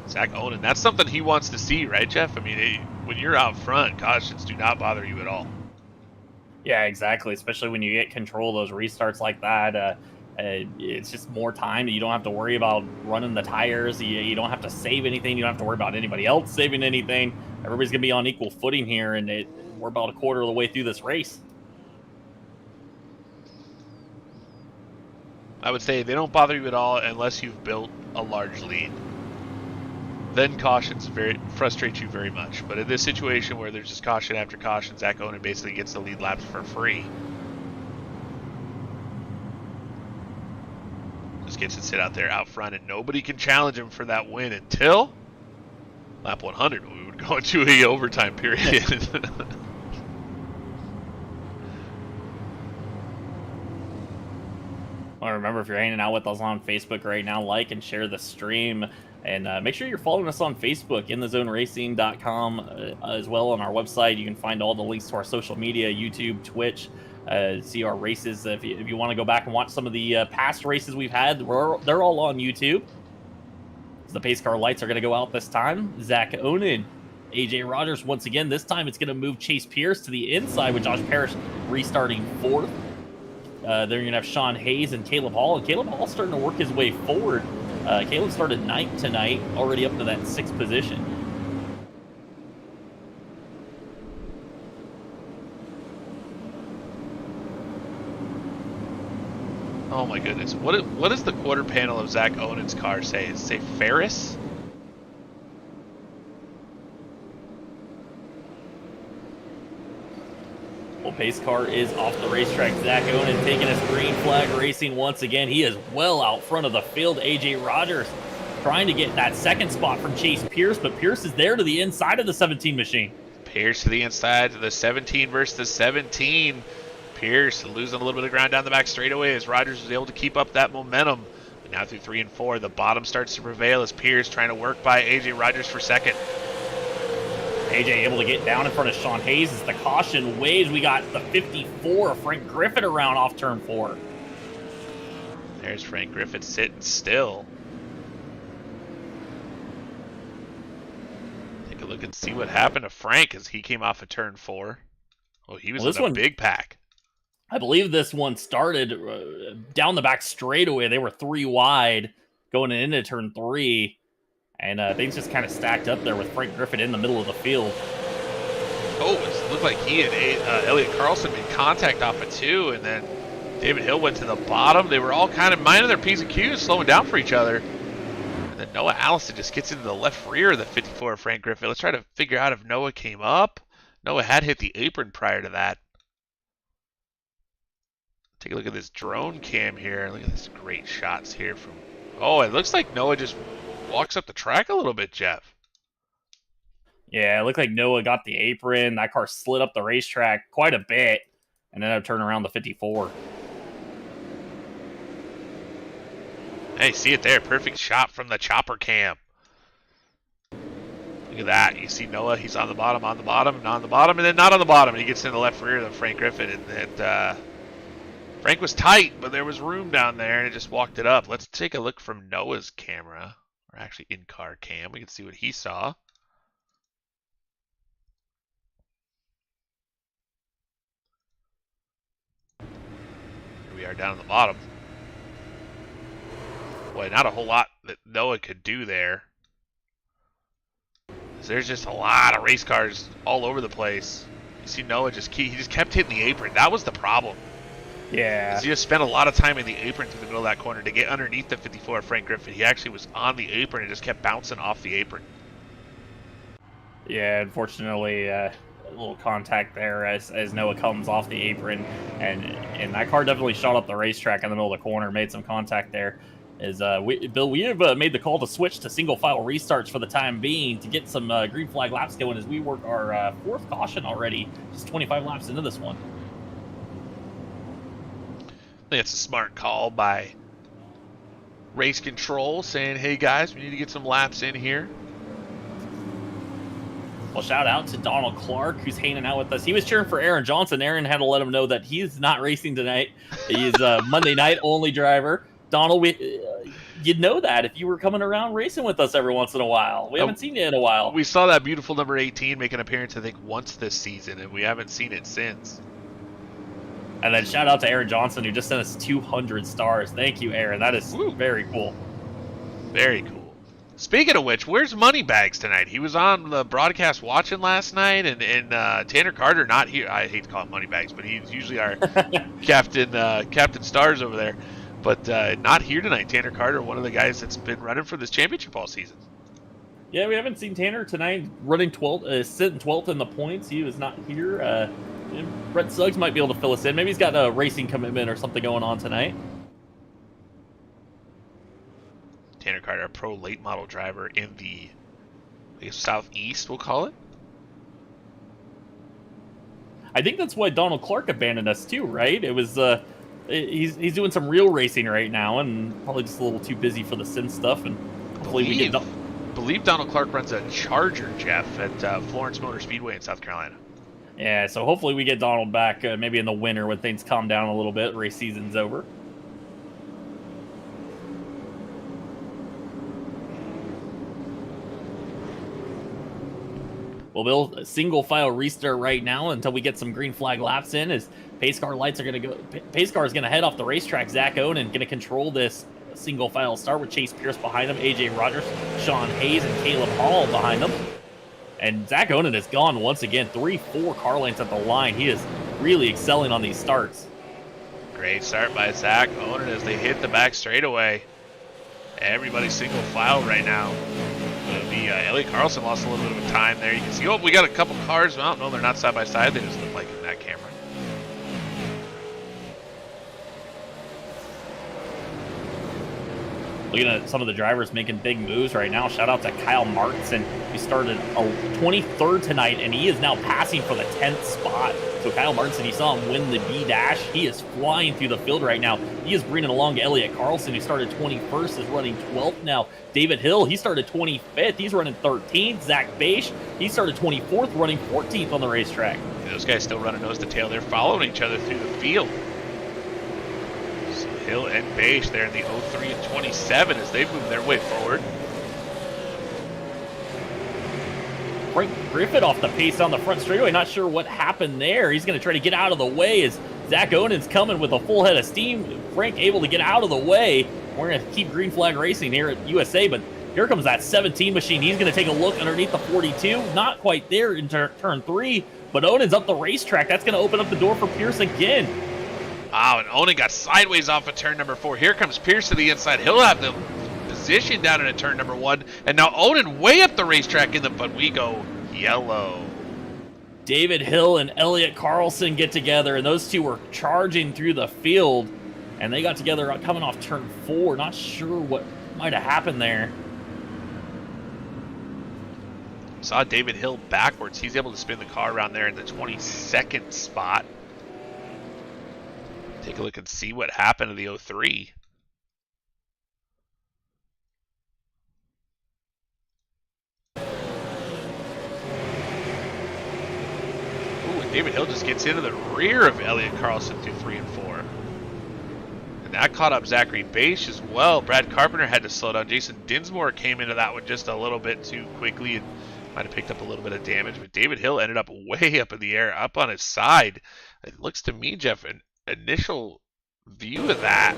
Zach Onan, that's something he wants to see, right, Jeff? I mean, when you're out front, cautions do not bother you at all. Yeah, exactly, especially when you get control of those restarts like that. It's just more time. You don't have to worry about running the tires. You don't have to save anything. You don't have to worry about anybody else saving anything. Everybody's going to be on equal footing here, and we're about a quarter of the way through this race. I would say they don't bother you at all unless you've built a large lead. Then cautions frustrate you very much. But in this situation where there's just caution after caution, Zach Onan basically gets the lead laps for free. Just gets to sit out there out front, and nobody can challenge him for that win until lap 100, when we would go into a overtime period. Well, remember, if you're hanging out with us on Facebook right now, like and share the stream. And make sure you're following us on Facebook, inthezoneracing.com, as well on our website. You can find all the links to our social media, YouTube, Twitch, see our races. If you want to go back and watch some of the past races we've had, they're all on YouTube. So the pace car lights are going to go out this time. Zach Onan, AJ Rogers, once again, this time it's going to move Chase Pierce to the inside with Josh Parrish restarting 4th. Then you're going to have Sean Hayes and Caleb Hall. And Caleb Hall starting to work his way forward. Caleb started 9th tonight, already up to that 6th position. Oh my goodness. What does the quarter panel of Zach Onan's car say? Does it say Ferris? Well, pace car is off the racetrack. Zach Onan taking his green flag racing once again. He is well out front of the field. AJ Rogers trying to get that 2nd spot from Chase Pierce, but Pierce is there to the inside of the 17 machine. Pierce to the inside to the 17 versus the 17. Pierce losing a little bit of ground down the back straightaway as Rogers was able to keep up that momentum. But now through 3 and 4, the bottom starts to prevail as Pierce trying to work by AJ Rogers for 2nd. AJ able to get down in front of Sean Hayes as the caution waves. We got the 54 of Frank Griffin around off turn 4. There's Frank Griffith sitting still. Take a look and see what happened to Frank as he came off of turn 4. Oh, he was in a big pack. I believe this one started down the back straightaway. They were 3 wide going into turn 3. And things just kind of stacked up there with Frank Griffith in the middle of the field. Oh, it looked like he and Elliot Carlson made contact off of 2, and then David Hill went to the bottom. They were all kind of minding their P's and Q's, slowing down for each other. And then Noah Allison just gets into the left rear of the 54 of Frank Griffith. Let's try to figure out if Noah came up. Noah had hit the apron prior to that. Take a look at this drone cam here. Look at these great shots here from... Oh, it looks like Noah just walks up the track a little bit, Jeff. Yeah, it looked like Noah got the apron. That car slid up the racetrack quite a bit, and then I turned around the 54. Hey, see it there. Perfect shot from the chopper cam. Look at that. You see Noah. He's on the bottom, not on the bottom, and then not on the bottom. And he gets in the left rear of Frank Griffith. And Frank was tight, but there was room down there, and it just walked it up. Let's take a look from Noah's camera, or actually in-car cam. We can see what he saw. Here we are down on the bottom. Boy, not a whole lot that Noah could do there. There's just a lot of race cars all over the place. You see Noah he just kept hitting the apron. That was the problem. Yeah. He just spent a lot of time in the apron through the middle of that corner to get underneath the 54 of Frank Griffith. He actually was on the apron and just kept bouncing off the apron. Yeah, unfortunately, a little contact there as Noah comes off the apron. And that car definitely shot up the racetrack in the middle of the corner, made some contact there. Bill, we have made the call to switch to single file restarts for the time being to get some green flag laps going as we work our 4th caution already, just 25 laps into this one. I think it's a smart call by Race Control saying, hey guys, we need to get some laps in here. Well, shout out to Donald Clark, who's hanging out with us. He was cheering for Aaron Johnson. Aaron had to let him know that he's not racing tonight. He's a Monday night only driver. Donald, you'd know that if you were coming around racing with us every once in a while. We haven't seen you in a while. We saw that beautiful number 18 make an appearance, I think, once this season, and we haven't seen it since. And then shout out to Aaron Johnson, who just sent us 200 stars. Thank you, Aaron. That is very cool. Very cool. Speaking of which, where's Moneybags tonight? He was on the broadcast watching last night, and Tanner Carter not here. I hate to call him Moneybags, but he's usually our Captain Stars over there. But not here tonight. Tanner Carter, one of the guys that's been running for this championship all season. Yeah, we haven't seen Tanner tonight running 12th, sitting 12th in the points. He was not here. Brett Suggs might be able to fill us in. Maybe he's got a racing commitment or something going on tonight. Tanner Carter, a pro late model driver in the, I guess, southeast, we'll call it. I think that's why Donald Clark abandoned us too, right? It was he's doing some real racing right now, and probably just a little too busy for the sim stuff. And hopefully we get. Believe Donald Clark runs a Charger, Jeff, at Florence Motor Speedway in South Carolina. Yeah, so hopefully we get Donald back maybe in the winter when things calm down a little bit. Race season's over. Well, Bill, a single file restart right now until we get some green flag laps in. As pace car lights are going to go. Pace car is going to head off the racetrack. Zach Owen going to control this single file start with Chase Pierce behind him, AJ Rogers, Sean Hayes, and Caleb Hall behind them. And Zach Owen is gone once again. 3-4 car lengths at the line. He is really excelling on these starts. Great start by Zach Owen as they hit the back straightaway. Everybody's single file right now. Elliot Carlson lost a little bit of time there. You can see, we got a couple cars. Well, no, they're not side by side. They just look like in that camera. Looking at some of the drivers making big moves right now. Shout out to Kyle Martinson. He started 23rd tonight, and he is now passing for the 10th spot. So Kyle Martinson, you saw him win the B-Dash. He is flying through the field right now. He is bringing along Elliot Carlson, who started 21st, is running 12th now. David Hill, he started 25th. He's running 13th. Zach Beisch, he started 24th, running 14th on the racetrack. Yeah, those guys still running nose to tail. They're following each other through the field. So Hill and Beige there in the 03 and 27 as they move their way forward. Frank Griffith off the pace on the front straightaway. Not sure what happened there. He's going to try to get out of the way as Zach Onen's coming with a full head of steam. Frank able to get out of the way. We're going to keep green flag racing here at USA, but here comes that 17 machine. He's going to take a look underneath the 42. Not quite there in turn 3, but Onen's up the racetrack. That's going to open up the door for Pierce again. Wow, and Onen got sideways off of turn number 4. Here comes Pierce to the inside. He'll have the position down into turn number 1. And now Onen way up the racetrack but we go yellow. David Hill and Elliot Carlson get together, and those two were charging through the field. And they got together coming off turn 4. Not sure what might have happened there. Saw David Hill backwards. He's able to spin the car around there in the 22nd spot. Take a look and see what happened to the 03. Ooh, and David Hill just gets into the rear of Elliot Carlson through 3 and 4. And that caught up Zachary Beige as well. Brad Carpenter had to slow down. Jason Dinsmore came into that one just a little bit too quickly and might have picked up a little bit of damage. But David Hill ended up way up in the air, up on his side. It looks to me, Jeff, initial view of that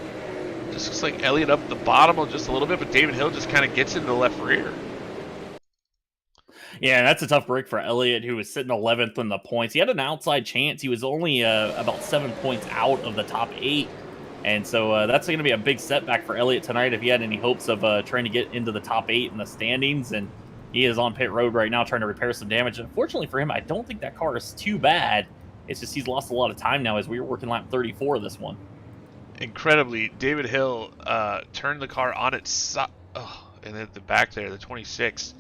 just looks like Elliott up the bottom just a little bit, but David Hill just kind of gets into the left rear. Yeah, that's a tough break for Elliott, who was sitting 11th in the points. He had an outside chance. He was only about 7 points out of the top 8, and so that's going to be a big setback for Elliott tonight if he had any hopes of trying to get into the top 8 in the standings. And he is on pit road right now trying to repair some damage. Unfortunately for him, I don't think that car is too bad. It's just he's lost a lot of time now as we were working lap 34 of this one. Incredibly, David Hill turned the car on its side. Oh, and at the back there, the 26,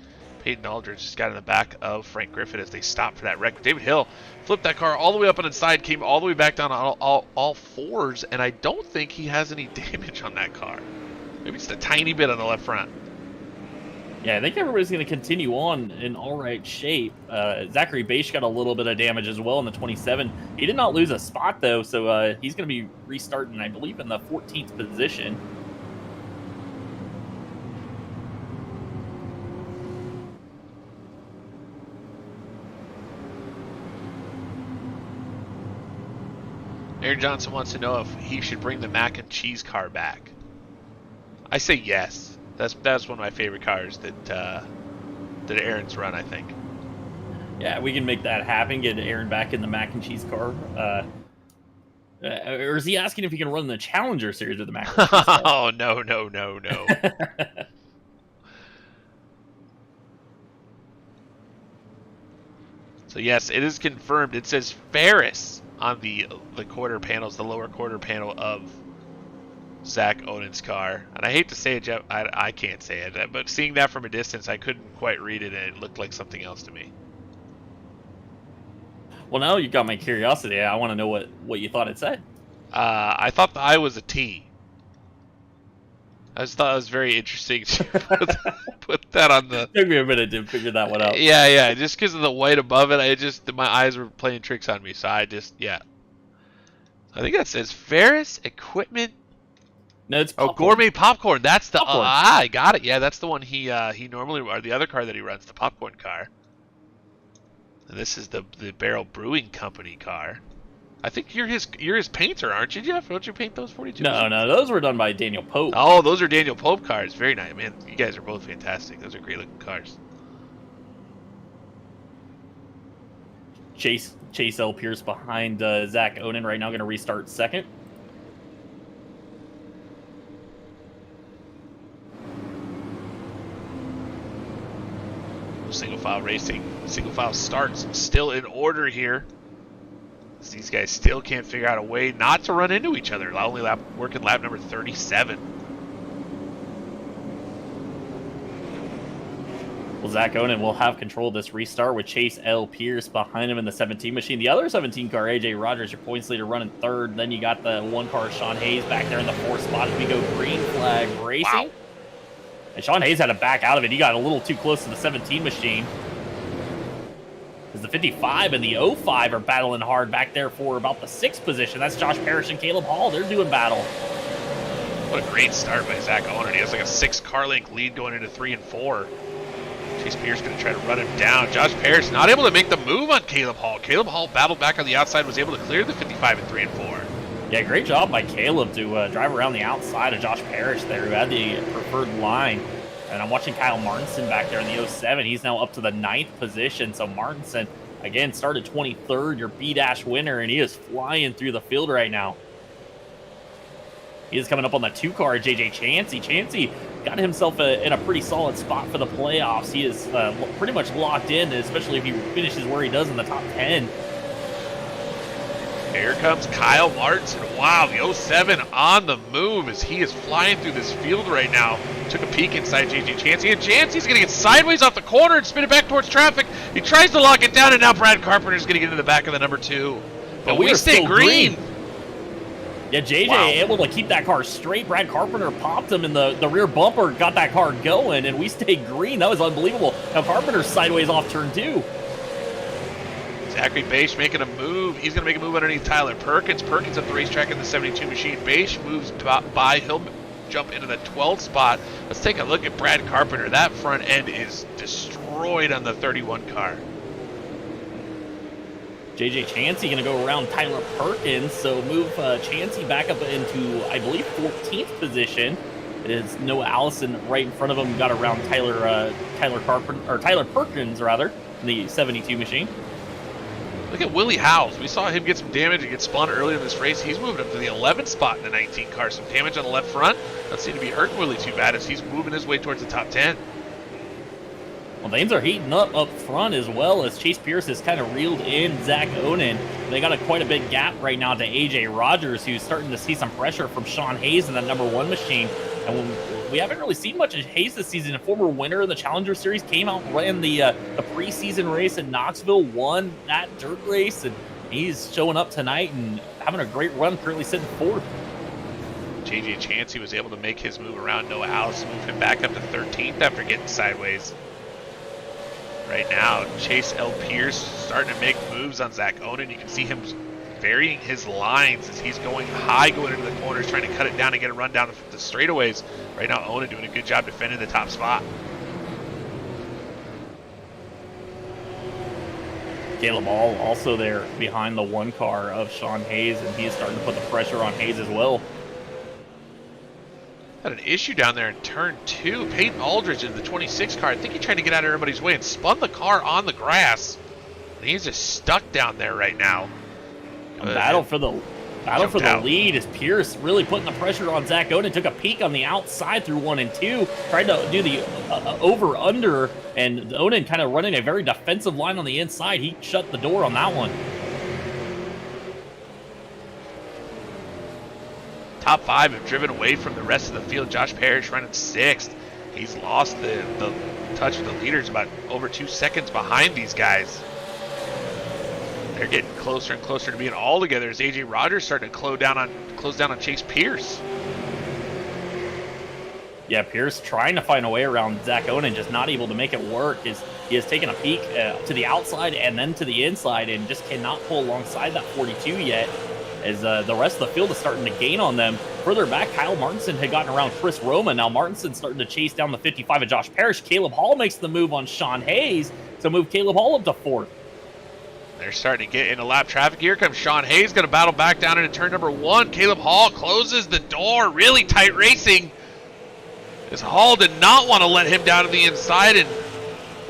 Peyton Aldridge just got in the back of Frank Griffith as they stopped for that wreck. David Hill flipped that car all the way up on its side, came all the way back down on all fours, and I don't think he has any damage on that car. Maybe just a tiny bit on the left front. Yeah, I think everybody's going to continue on in all right shape. Zachary Beige got a little bit of damage as well in the 27. He did not lose a spot, though, so he's going to be restarting, I believe, in the 14th position. Aaron Johnson wants to know if he should bring the mac and cheese car back. I say yes. That's one of my favorite cars that Aaron's run, I think. Yeah, we can make that happen. Get Aaron back in the mac and cheese car. Or is he asking if he can run the Challenger series with the mac and cheese car? Oh, no. So yes, it is confirmed. It says Ferris on the quarter panels, the lower quarter panel of Zach Onen's car. And I hate to say it, Jeff, I can't say it, but seeing that from a distance, I couldn't quite read it, and it looked like something else to me. Well, now you got my curiosity. I want to know what you thought it said. I thought the I was a T. I just thought it was very interesting to put that on the... Took me a minute to figure that one out. Yeah, just because of the white above it, my eyes were playing tricks on me, so I think that says Ferris Equipment. No, it's popcorn. Gourmet Popcorn. That's the popcorn. I got it. Yeah, that's the one he normally, or the other car that he runs, the popcorn car. And this is the Barrel Brewing Company car. I think you're his painter, aren't you, Jeff? Don't you paint those 42s? No, those were done by Daniel Pope. Oh, those are Daniel Pope cars. Very nice, man. You guys are both fantastic. Those are great looking cars. Chase L. Pierce behind Zach Onen right now, going to restart second. Single file racing, single file starts still in order here. These guys still can't figure out a way not to run into each other. Only working lap number 37. Well, Zach Onen will have control of this restart with Chase L. Pierce behind him in the 17 machine. The other 17 car, AJ Rogers, your points leader, running third. Then you got the one car, Sean Hayes, back there in the fourth spot as we go green flag racing. Wow. And Sean Hayes had to back out of it. He got a little too close to the 17 machine. As the 55 and the 05 are battling hard back there for about the 6th position. That's Josh Parrish and Caleb Hall. They're doing battle. What a great start by Zach Owen. He has like a 6 car length lead going into 3 and 4. Chase Pierce going to try to run him down. Josh Parrish not able to make the move on Caleb Hall. Caleb Hall battled back on the outside, was able to clear the 55 in 3 and 4. Yeah, great job by Caleb to drive around the outside of Josh Parrish there, who had the preferred line. And I'm watching Kyle Martinson back there in the 07. He's now up to the 9th position. So Martinson, again, started 23rd, your B-Dash winner, and he is flying through the field right now. He is coming up on the 2 car, JJ Chansey. Chansey got himself in a pretty solid spot for the playoffs. He is pretty much locked in, especially if he finishes where he does in the top 10. Here comes Kyle Martinson. Wow, the 07 on the move as he is flying through this field right now. Took a peek inside JJ Chansey, and Chansey's going to get sideways off the corner and spin it back towards traffic. He tries to lock it down, and now Brad Carpenter's going to get into the back of the number 2. But we stay green. Yeah, JJ able to keep that car straight. Brad Carpenter popped him in the rear bumper, got that car going, and we stayed green. That was unbelievable. Now Carpenter's sideways off turn 2. Zachary Bache making a move. He's going to make a move underneath Tyler Perkins. Perkins at the racetrack in the 72 machine. Bache moves by. He'll jump into the 12th spot. Let's take a look at Brad Carpenter. That front end is destroyed on the 31 car. JJ Chansey going to go around Tyler Perkins, so move Chansey back up into, I believe, 14th position. It is Noah Allison right in front of him. Got around Tyler Perkins rather, in the 72 machine. Look at Willie Howes. We saw him get some damage and get spun earlier in this race. He's moving up to the 11th spot in the 19 car. Some damage on the left front. Doesn't seem to be hurting Willie too bad as he's moving his way towards the top 10. Well, things are heating up front as well as Chase Pierce has kind of reeled in Zach Onan. They got quite a big gap right now to AJ Rogers, who's starting to see some pressure from Sean Hayes in that number 1 machine. And we haven't really seen much of Hayes this season. A former winner of the Challenger Series, came out and ran the preseason race in Knoxville, won that dirt race, and he's showing up tonight and having a great run, currently sitting 4th. JJ Chansey was able to make his move around Noah Allison, move him back up to 13th after getting sideways. Right now, Chase L. Pierce starting to make moves on Zach Onan. You can see him varying his lines as he's going high, going into the corners, trying to cut it down and get a run down the straightaways. Right now, Onan doing a good job defending the top spot. Caleb Hall also there behind the 1 car of Sean Hayes, and he's starting to put the pressure on Hayes as well. Had an issue down there in turn 2. Peyton Aldridge in the 26 car. I think he tried to get out of everybody's way and spun the car on the grass. And he's just stuck down there right now. Battle for the lead as Pierce really putting the pressure on Zach Onan. Took a peek on the outside through 1 and 2. Tried to do the over-under, and Onan kind of running a very defensive line on the inside. He shut the door on that one. Top 5 have driven away from the rest of the field. Josh Parrish running 6th. He's lost the touch with the leaders, about over 2 seconds behind these guys. They're getting closer and closer to being all together as AJ Rogers starting to close down on Chase Pierce. Yeah, Pierce trying to find a way around Zach Onan, just not able to make it work. He has taken a peek to the outside and then to the inside and just cannot pull alongside that 42 yet, as the rest of the field is starting to gain on them. Further back, Kyle Martinson had gotten around Chris Roma. Now Martinson's starting to chase down the 55 of Josh Parrish. Caleb Hall makes the move on Sean Hayes to move Caleb Hall up to 4th. They're starting to get into lap traffic. Here comes Sean Hayes, going to battle back down into turn number 1. Caleb Hall closes the door. Really tight racing, as Hall did not want to let him down to the inside. And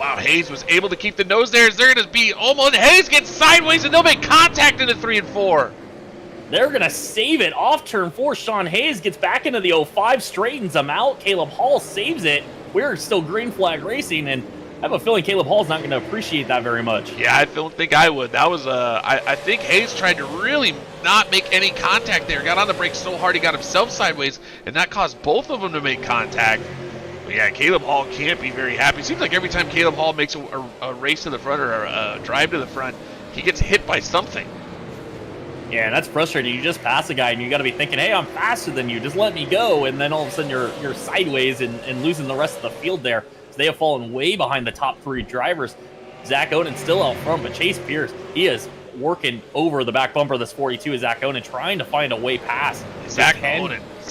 wow, Hayes was able to keep the nose there. As they're going to be almost, Hayes gets sideways and they'll make contact into 3 and 4. They're going to save it off turn 4. Sean Hayes gets back into the 05, straightens them out. Caleb Hall saves it. We're still green flag racing, and I have a feeling Caleb Hall's not going to appreciate that very much. Yeah, I don't think I would. That was I think Hayes tried to really not make any contact there. Got on the brakes so hard he got himself sideways, and that caused both of them to make contact. But yeah, Caleb Hall can't be very happy. Seems like every time Caleb Hall makes a race to the front or a drive to the front, he gets hit by something. Yeah, that's frustrating. You just pass a guy and you got to be thinking, hey, I'm faster than you. Just let me go. And then all of a sudden you're sideways and losing the rest of the field there. So they have fallen way behind the top 3 drivers. Zach Onan still out front, but Chase Pierce, he is working over the back bumper of this 42 is Zach Onan, trying to find a way past. Zach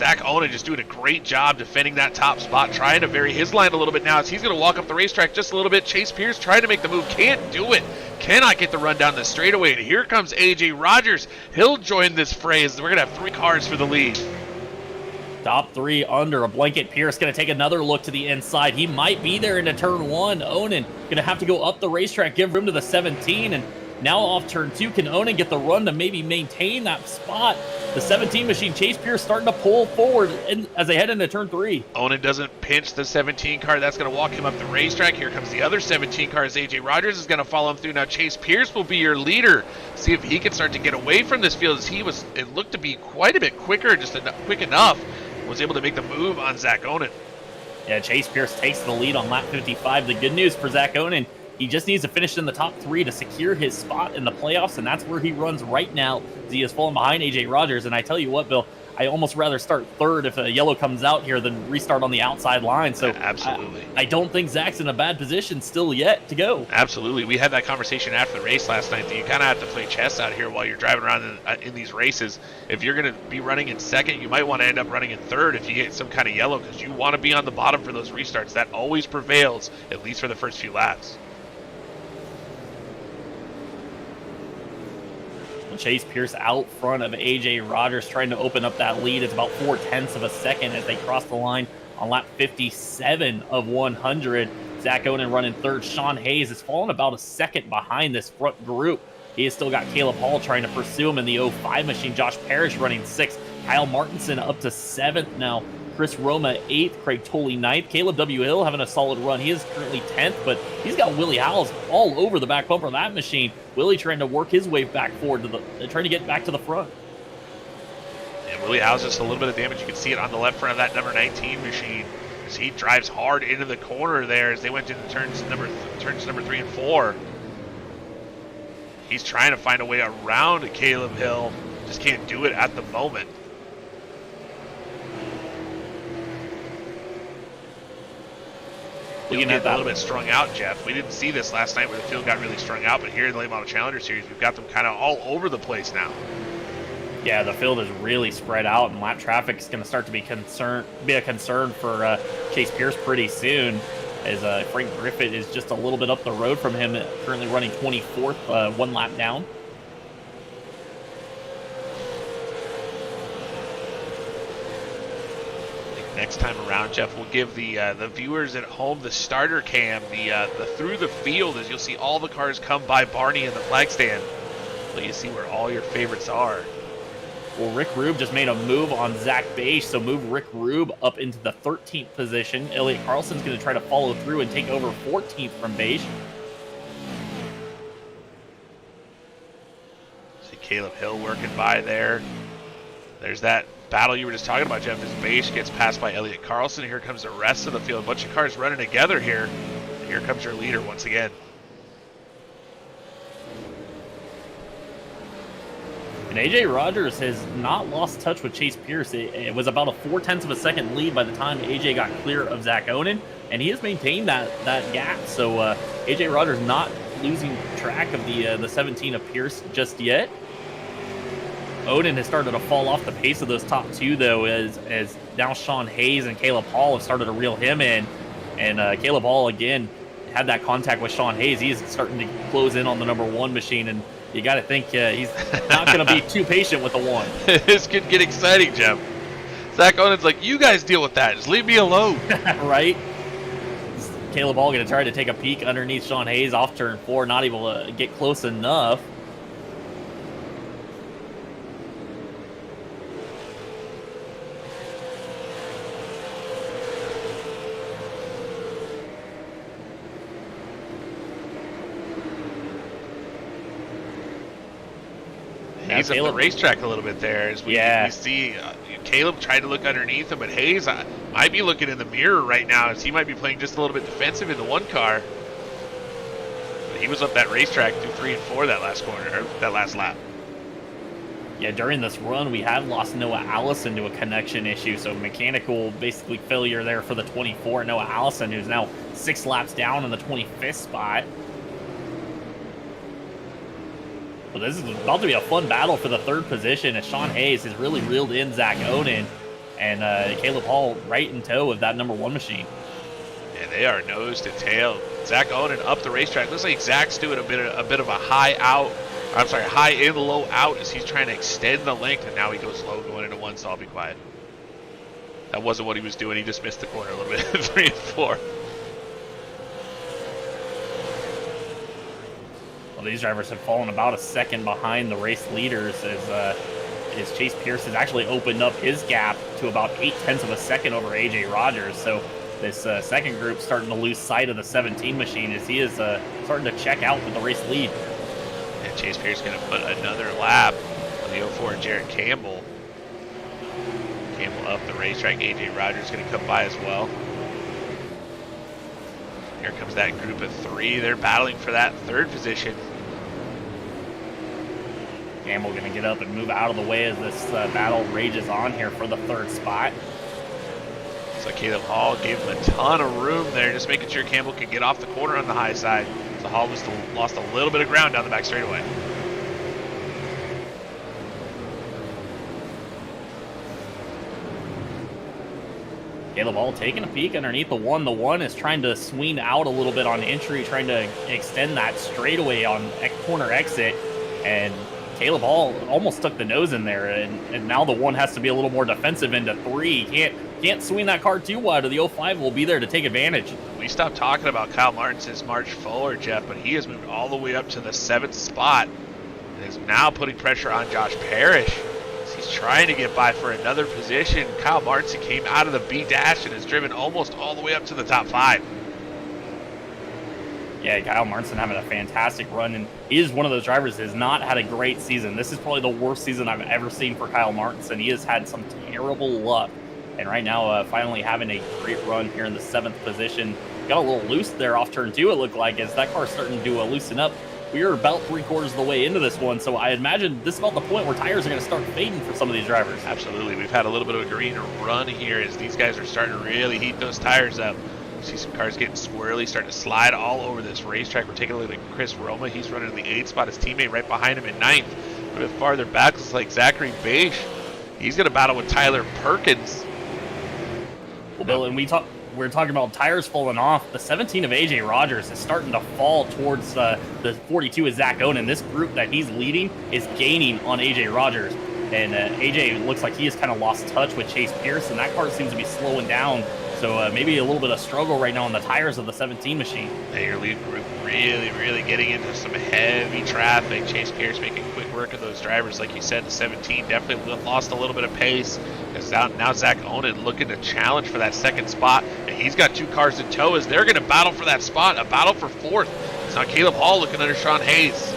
Zach Onen just doing a great job defending that top spot, trying to vary his line a little bit now as he's going to walk up the racetrack just a little bit. Chase Pierce trying to make the move, can't do it. Cannot get the run down the straightaway. And here comes AJ Rogers. He'll join this fray as we're going to have 3 cars for the lead. Top 3 under a blanket. Pierce going to take another look to the inside. He might be there into turn 1. Onen going to have to go up the racetrack, give room to the 17, and now off turn 2, can Onen get the run to maybe maintain that spot? The 17 machine, Chase Pierce, starting to pull forward as they head into turn 3. Onen doesn't pinch the 17 car. That's going to walk him up the racetrack. Here comes the other 17 car as AJ Rogers is going to follow him through. Now Chase Pierce will be your leader. See if he can start to get away from this field as it looked to be quite a bit quicker, just quick enough. Was able to make the move on Zach Onen. Yeah, Chase Pierce takes the lead on lap 55. The good news for Zach Onen, he just needs to finish in the top 3 to secure his spot in the playoffs, and that's where he runs right now. He is falling behind AJ Rogers, and I tell you what, Bill, I almost rather start 3rd if a yellow comes out here than restart on the outside line. So absolutely, I don't think Zach's in a bad position still yet to go. Absolutely. We had that conversation after the race last night that you kind of have to play chess out here while you're driving around in these races. If you're going to be running in 2nd, you might want to end up running in 3rd if you get some kind of yellow, because you want to be on the bottom for those restarts. That always prevails, at least for the first few laps. Chase Pierce out front of AJ Rogers, trying to open up that lead. It's about 0.4 of a second as they cross the line on lap 57 of 100. Zach Onen running 3rd. Sean Hayes is falling about a second behind this front group. He has still got Caleb Hall trying to pursue him in the 05 machine. Josh Parrish running 6th. Kyle Martinson up to 7th now. Chris Roma 8th, Craig Tolley 9th. Caleb W. Hill having a solid run. He is currently 10th, but he's got Willie Howells all over the back bumper of that machine. Willie trying to work his way back forward, trying to get back to the front. And Willie Howells just a little bit of damage. You can see it on the left front of that number 19 machine as he drives hard into the corner there as they went into turns number 3 and 4. He's trying to find a way around Caleb Hill. Just can't do it at the moment. We'll get a little bit strung out, Jeff. We didn't see this last night where the field got really strung out, but here in the Late Model Challenger Series, we've got them kind of all over the place now. Yeah, the field is really spread out, and lap traffic is going to start to be a concern for Chase Pierce pretty soon, as Frank Griffith is just a little bit up the road from him, currently running 24th, 1 lap down. Next time around, Jeff, we'll give the viewers at home the starter cam, the through the field, as you'll see all the cars come by Barney in the flag stand. So you see where all your favorites are. Well, Rick Rube just made a move on Zach Baish, so move Rick Rube up into the 13th position. Elliot Carlson's going to try to follow through and take over 14th from Baish. See Caleb Hill working by there. There's that battle you were just talking about, Jeff, as Baish gets passed by Elliot Carlson. Here comes the rest of the field. A bunch of cars running together here. And here comes your leader once again. And AJ Rogers has not lost touch with Chase Pierce. It was about a 0.4 of a second lead by the time AJ got clear of Zach Onen, and he has maintained that gap. So AJ Rogers not losing track of the 17 of Pierce just yet. Onen has started to fall off the pace of those top 2, though, as now Sean Hayes and Caleb Hall have started to reel him in. And Caleb Hall, again, had that contact with Sean Hayes. He's starting to close in on the number 1 machine, and you got to think he's not going to be too patient with the 1. This could get exciting, Jeff. Zach Onen's like, you guys deal with that. Just leave me alone. Right? Caleb Hall going to try to take a peek underneath Sean Hayes off turn 4, not able to get close enough. Hayes up the racetrack a little bit there as we see Caleb tried to look underneath him, but Hayes might be looking in the mirror right now as he might be playing just a little bit defensive in the 1 car. But he was up that racetrack through 3 and 4 that last corner, or that last lap. Yeah, during this run, we have lost Noah Allison to a connection issue, so mechanical basically failure there for the 24. Noah Allison, who's now 6 laps down in the 25th spot. Well, this is about to be a fun battle for the 3rd position as Sean Hayes has really reeled in Zach Onen. and Caleb Hall right in tow of that number 1 machine. And they are nose to tail. Zach Onan up the racetrack. Looks like Zach's doing a bit of a high out. I'm sorry, high in, low out as he's trying to extend the length, and now he goes low going into 1, so I'll be quiet. That wasn't what he was doing. He just missed the corner a little bit. 3 and 4. Well, these drivers have fallen about a second behind the race leaders as Chase Pierce has actually opened up his gap to about 0.8 of a second over AJ Rogers. So this second group starting to lose sight of the 17 machine as he is starting to check out with the race lead. And Chase Pierce going to put another lap on the 04 Jarrett Campbell. Campbell up the racetrack. AJ Rogers going to come by as well. Here comes that group of 3. They're battling for that 3rd position. Campbell going to get up and move out of the way as this battle rages on here for the 3rd spot. So Caleb Hall gave him a ton of room there, just making sure Campbell could get off the corner on the high side. So Hall just lost a little bit of ground down the back straightaway. Caleb Hall taking a peek underneath the 1. The 1 is trying to swing out a little bit on entry, trying to extend that straightaway on corner exit. And Caleb Hall almost took the nose in there, and now the 1 has to be a little more defensive into 3. Can't swing that car too wide, or the 05 will be there to take advantage. We stopped talking about Kyle Martin since March forward, Jeff, but he has moved all the way up to the 7th spot and is now putting pressure on Josh Parrish. He's trying to get by for another position. Kyle Martin came out of the B dash and has driven almost all the way up to the top 5. Yeah, Kyle Martin having a fantastic run, and he is one of those drivers that has not had a great season. This is probably the worst season I've ever seen for Kyle Martin. He has had some terrible luck, and right now finally having a great run here in the 7th position. Got a little loose there off turn 2, it looked like, as that car's starting to loosen up. We are about 3/4 of the way into this one, so I imagine this is about the point where tires are going to start fading for some of these drivers. Absolutely. We've had a little bit of a green run here as these guys are starting to really heat those tires up. See some cars getting swirly, starting to slide all over this racetrack. We're taking a look at Chris Roma. He's running in the 8th spot. His teammate right behind him in 9th. A bit farther back looks like Zachary Beisch. He's going to battle with Tyler Perkins. Well, Bill, and we're talking about tires falling off. The 17 of AJ Rogers is starting to fall towards the 42 of Zach Onan. This group that he's leading is gaining on AJ Rogers. And AJ looks like he has kind of lost touch with Chase Pierce, and that car seems to be slowing down. So maybe a little bit of struggle right now on the tires of the 17 machine. Now your lead group really getting into some heavy traffic. Chase Pierce making quick work of those drivers. Like you said, the 17 definitely lost a little bit of pace. As now Zach Onan looking to challenge for that 2nd spot. And he's got 2 cars in tow as they're going to battle for that spot. A battle for 4th. It's now Caleb Hall looking under Sean Hayes.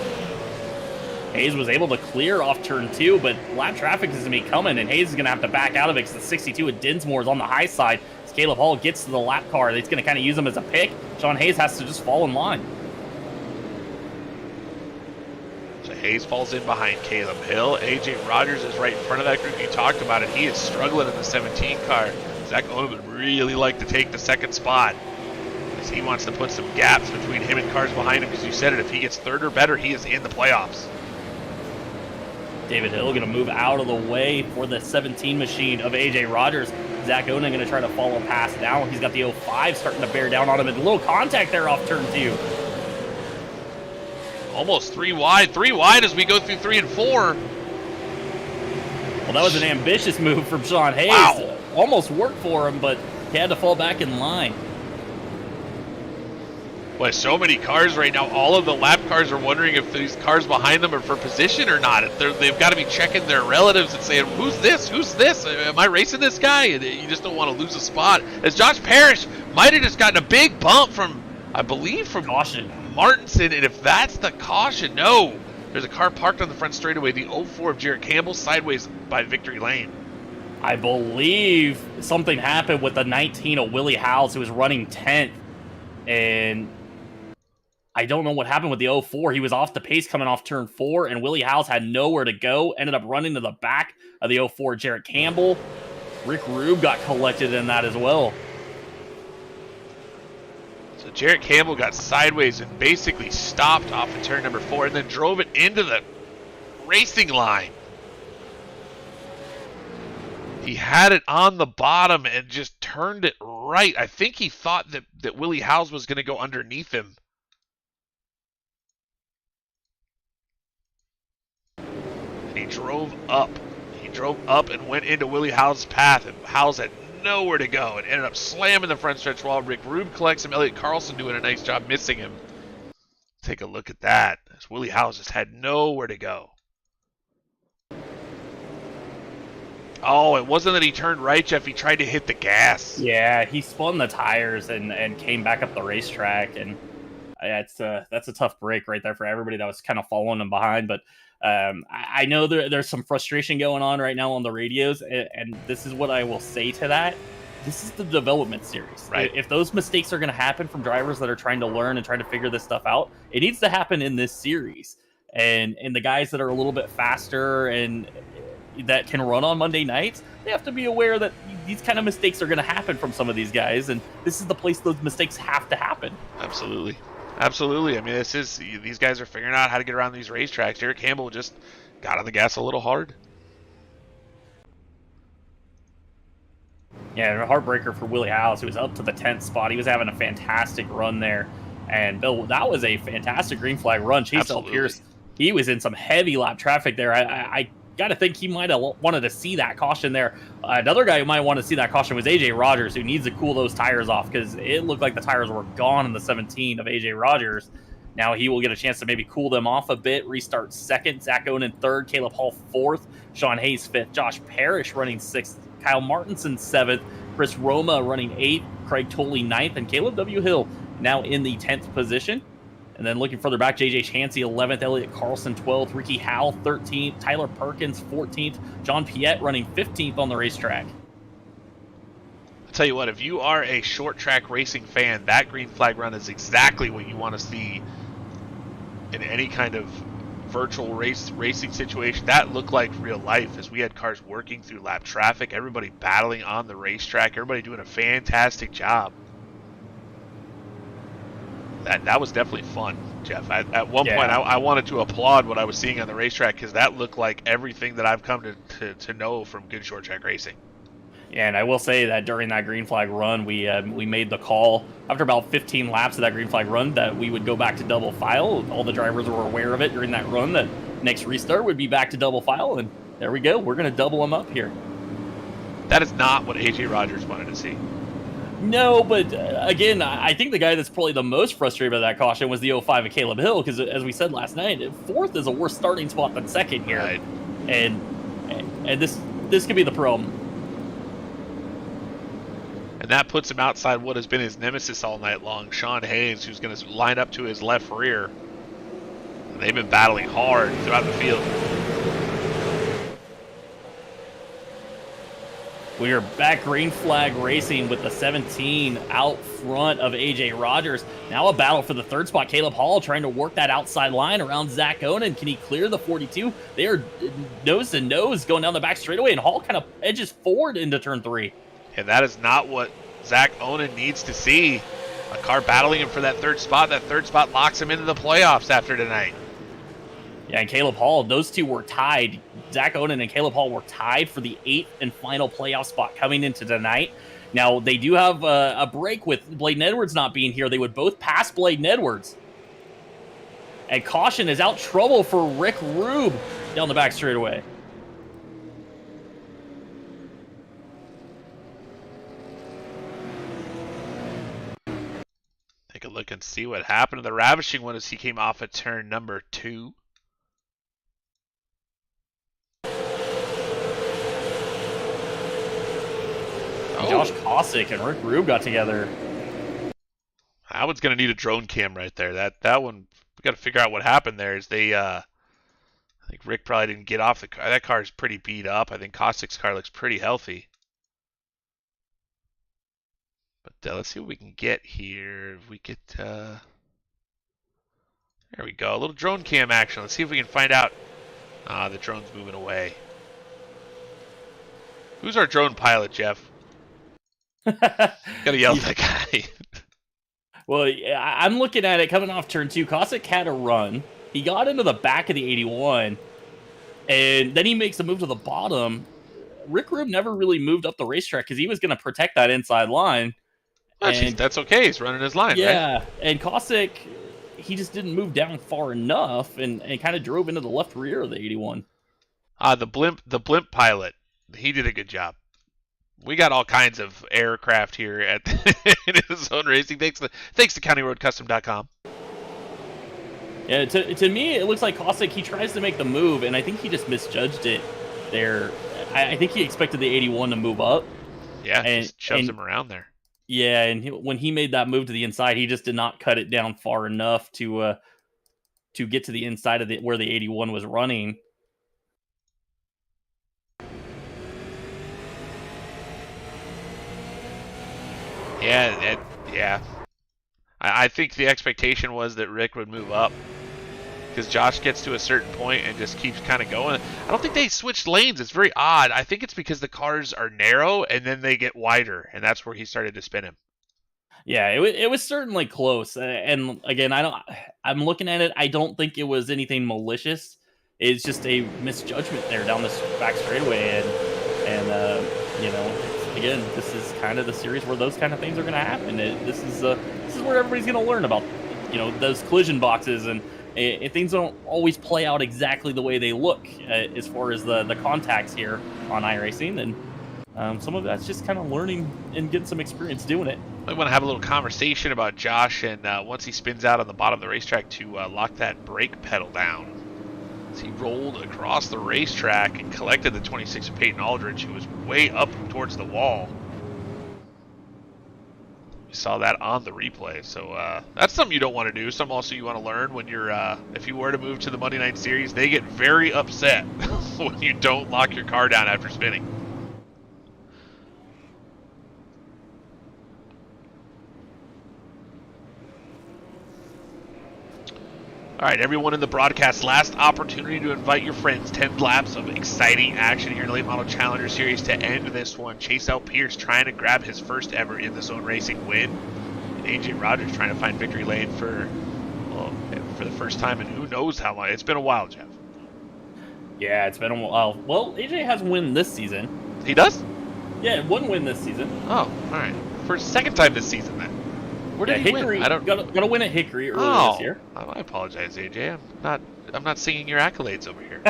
Hayes was able to clear off turn 2, but lap traffic is going to be coming, and Hayes is going to have to back out of it because the 62 of Dinsmore is on the high side. As Caleb Hall gets to the lap car, he's going to kind of use him as a pick. Sean Hayes has to just fall in line. So Hayes falls in behind Caleb Hill. AJ Rogers is right in front of that group. You talked about it. He is struggling in the 17 car. Zach Onan would really like to take the 2nd spot, as he wants to put some gaps between him and cars behind him, because you said it, if he gets 3rd or better, he is in the playoffs. David Hill going to move out of the way for the 17 machine of AJ Rogers. Zach Onan going to try to follow past down. He's got the 05 starting to bear down on him. And a little contact there off turn 2. Almost 3 wide. 3 wide as we go through 3 and 4. Well, that was an ambitious move from Sean Hayes. Wow. Almost worked for him, but he had to fall back in line. With so many cars right now, all of the lap cars are wondering if these cars behind them are for position or not. They've got to be checking their relatives and saying, who's this? Who's this? Am I racing this guy? And you just don't want to lose a spot. As Josh Parrish might have just gotten a big bump from, I believe, from Caution. Martinson. And if that's the caution, no. There's a car parked on the front straightaway, the 04 of Jarrett Campbell, sideways by Victory Lane. I believe something happened with the 19 of Willie Howes, who was running 10th. And I don't know what happened with the 04. He was off the pace coming off turn 4, and Willie Howes had nowhere to go. Ended up running to the back of the 04 Jarrett Campbell. Rick Rube got collected in that as well. So Jarrett Campbell got sideways and basically stopped off of turn number 4 and then drove it into the racing line. He had it on the bottom and just turned it right. I think he thought that Willie Howes was going to go underneath him. And he drove up. He drove up and went into Willie Howes' path, and Howes had nowhere to go and ended up slamming the front stretch wall. Rick Rube collects him. Elliot Carlson doing a nice job missing him. Take a look at that. As Willie Howes just had nowhere to go. Oh, it wasn't that he turned right, Jeff. He tried to hit the gas. Yeah, he spun the tires and came back up the racetrack, and that's a tough break right there for everybody that was kind of following him behind. But I know there's some frustration going on right now on the radios, and this is what I will say to that. This is the development series. Right. If those mistakes are going to happen from drivers that are trying to learn and trying to figure this stuff out, it needs to happen in this series. And the guys that are a little bit faster and that can run on Monday nights, they have to be aware that these kind of mistakes are going to happen from some of these guys, and this is the place those mistakes have to happen. Absolutely. Absolutely. I mean, these guys are figuring out how to get around these racetracks. Eric Campbell just got on the gas a little hard. Yeah, a heartbreaker for Willie Howes, who was up to the 10th spot. He was having a fantastic run there. And Bill, that was a fantastic green flag run. Chase L. Pierce, he was in some heavy lap traffic there. I got to think he might have wanted to see that caution there. Another guy who might want to see that caution was AJ Rogers, who needs to cool those tires off because it looked like the tires were gone in the 17 of AJ Rogers. Now he will get a chance to maybe cool them off a bit, restart second. Zach Owen in third, Caleb Hall fourth, Sean Hayes fifth, Josh Parrish running sixth, Kyle Martinson seventh, Chris Roma running eighth, Craig Tolley ninth, and Caleb W. Hill now in the 10th position. And then looking further back, J.J. Chansey, 11th, Elliot Carlson, 12th, Ricky Howell, 13th, Tyler Perkins, 14th, John Piette running 15th on the racetrack. I'll tell you what, if you are a short track racing fan, that green flag run is exactly what you want to see in any kind of virtual racing situation. That looked like real life as we had cars working through lap traffic, everybody battling on the racetrack, everybody doing a fantastic job. That was definitely fun, Jeff. At one point, I wanted to applaud what I was seeing on the racetrack because that looked like everything that I've come to know from good short track racing. Yeah, and I will say that during that green flag run, we made the call after about 15 laps of that green flag run that we would go back to double file. All the drivers were aware of it during that run, that next restart would be back to double file, and there we go. We're going to double them up here. That is not what AJ Rogers wanted to see. No, but again, I think the guy that's probably the most frustrated by that caution was the 05 of Caleb Hill, because as we said last night, fourth is a worse starting spot than second here. Right. And this could be the problem. And that puts him outside what has been his nemesis all night long, Sean Hayes, who's going to line up to his left rear. And they've been battling hard throughout the field. We are back green flag racing with the 17 out front of AJ Rogers. Now a battle for the third spot. Caleb Hall trying to work that outside line around Zach Onan. Can he clear the 42? They are nose to nose going down the back straightaway, and Hall kind of edges forward into turn 3. And that is not what Zach Onan needs to see. A car battling him for that third spot. That third spot locks him into the playoffs after tonight. Yeah, and Caleb Hall, those two were tied. Zach Onan and Caleb Hall were tied for the 8th and final playoff spot coming into tonight. Now, they do have a break with Bladen Edwards not being here. They would both pass Bladen Edwards. And caution is out trouble for Rick Rube down the back straightaway. Take a look and see what happened to the Ravishing One as he came off at turn number 2. Josh Kosick and Rick Rube got together. That one's going to need a drone cam right there. That one, we got to figure out what happened there. Is I think Rick probably didn't get off the car. That car is pretty beat up. I think Kosick's car looks pretty healthy. But let's see what we can get here. If we get, there we go. A little drone cam action. Let's see if we can find out. The drone's moving away. Who's our drone pilot, Jeff? Gotta yell at that guy. Well, I'm looking at it coming off turn 2. Kosick had a run. He got into the back of the 81, and then he makes a move to the bottom. Rick Rube never really moved up the racetrack because he was going to protect that inside line. And that's okay. He's running his line, yeah, right? and Cossack, he just didn't move down far enough and kind of drove into the left rear of the 81. The blimp pilot, he did a good job. We got all kinds of aircraft here at the Zone Racing. Thanks to CountyRoadCustom.com. Yeah, to me, it looks like Cossack, he tries to make the move, and I think he just misjudged it there. I think he expected the 81 to move up. Yeah, and just shoves him around there. Yeah, and when he made that move to the inside, he just did not cut it down far enough to get to the inside of where the 81 was running. Yeah. I think the expectation was that Rick would move up because Josh gets to a certain point and just keeps kind of going. I don't think they switched lanes. It's very odd. I think it's because the cars are narrow and then they get wider, and that's where he started to spin him. Yeah, it was certainly close. And again, I'm looking at it. I don't think it was anything malicious. It's just a misjudgment there down this back straightaway, and again, this is kind of the series where those kind of things are going to happen. This is where everybody's going to learn about, those collision boxes, and things don't always play out exactly the way they look as far as the contacts here on iRacing, and some of that's just kind of learning and getting some experience doing it. I want to have a little conversation about Josh, and once he spins out on the bottom of the racetrack to lock that brake pedal down. As he rolled across the racetrack and collected the 26 of Peyton Aldridge, who was way up towards the wall. We saw that on the replay, so that's something you don't want to do. Something also you want to learn when you're, if you were to move to the Monday Night Series, they get very upset when you don't lock your car down after spinning. All right, everyone in the broadcast, last opportunity to invite your friends. 10 laps of exciting action here in the Late Model Challenger Series to end this one. Chase L. Pierce trying to grab his first ever in the Zone Racing win. And AJ Rogers trying to find victory lane for the first time in who knows how long. It's been a while, Jeff. Yeah, it's been a while. Well, AJ has win this season. He does? Yeah, one win this season. Oh, all right. For a second time this season, then. Where did he Hickory, win? I don't. Got to win at Hickory earlier this year. I apologize, AJ. I'm not singing your accolades over here.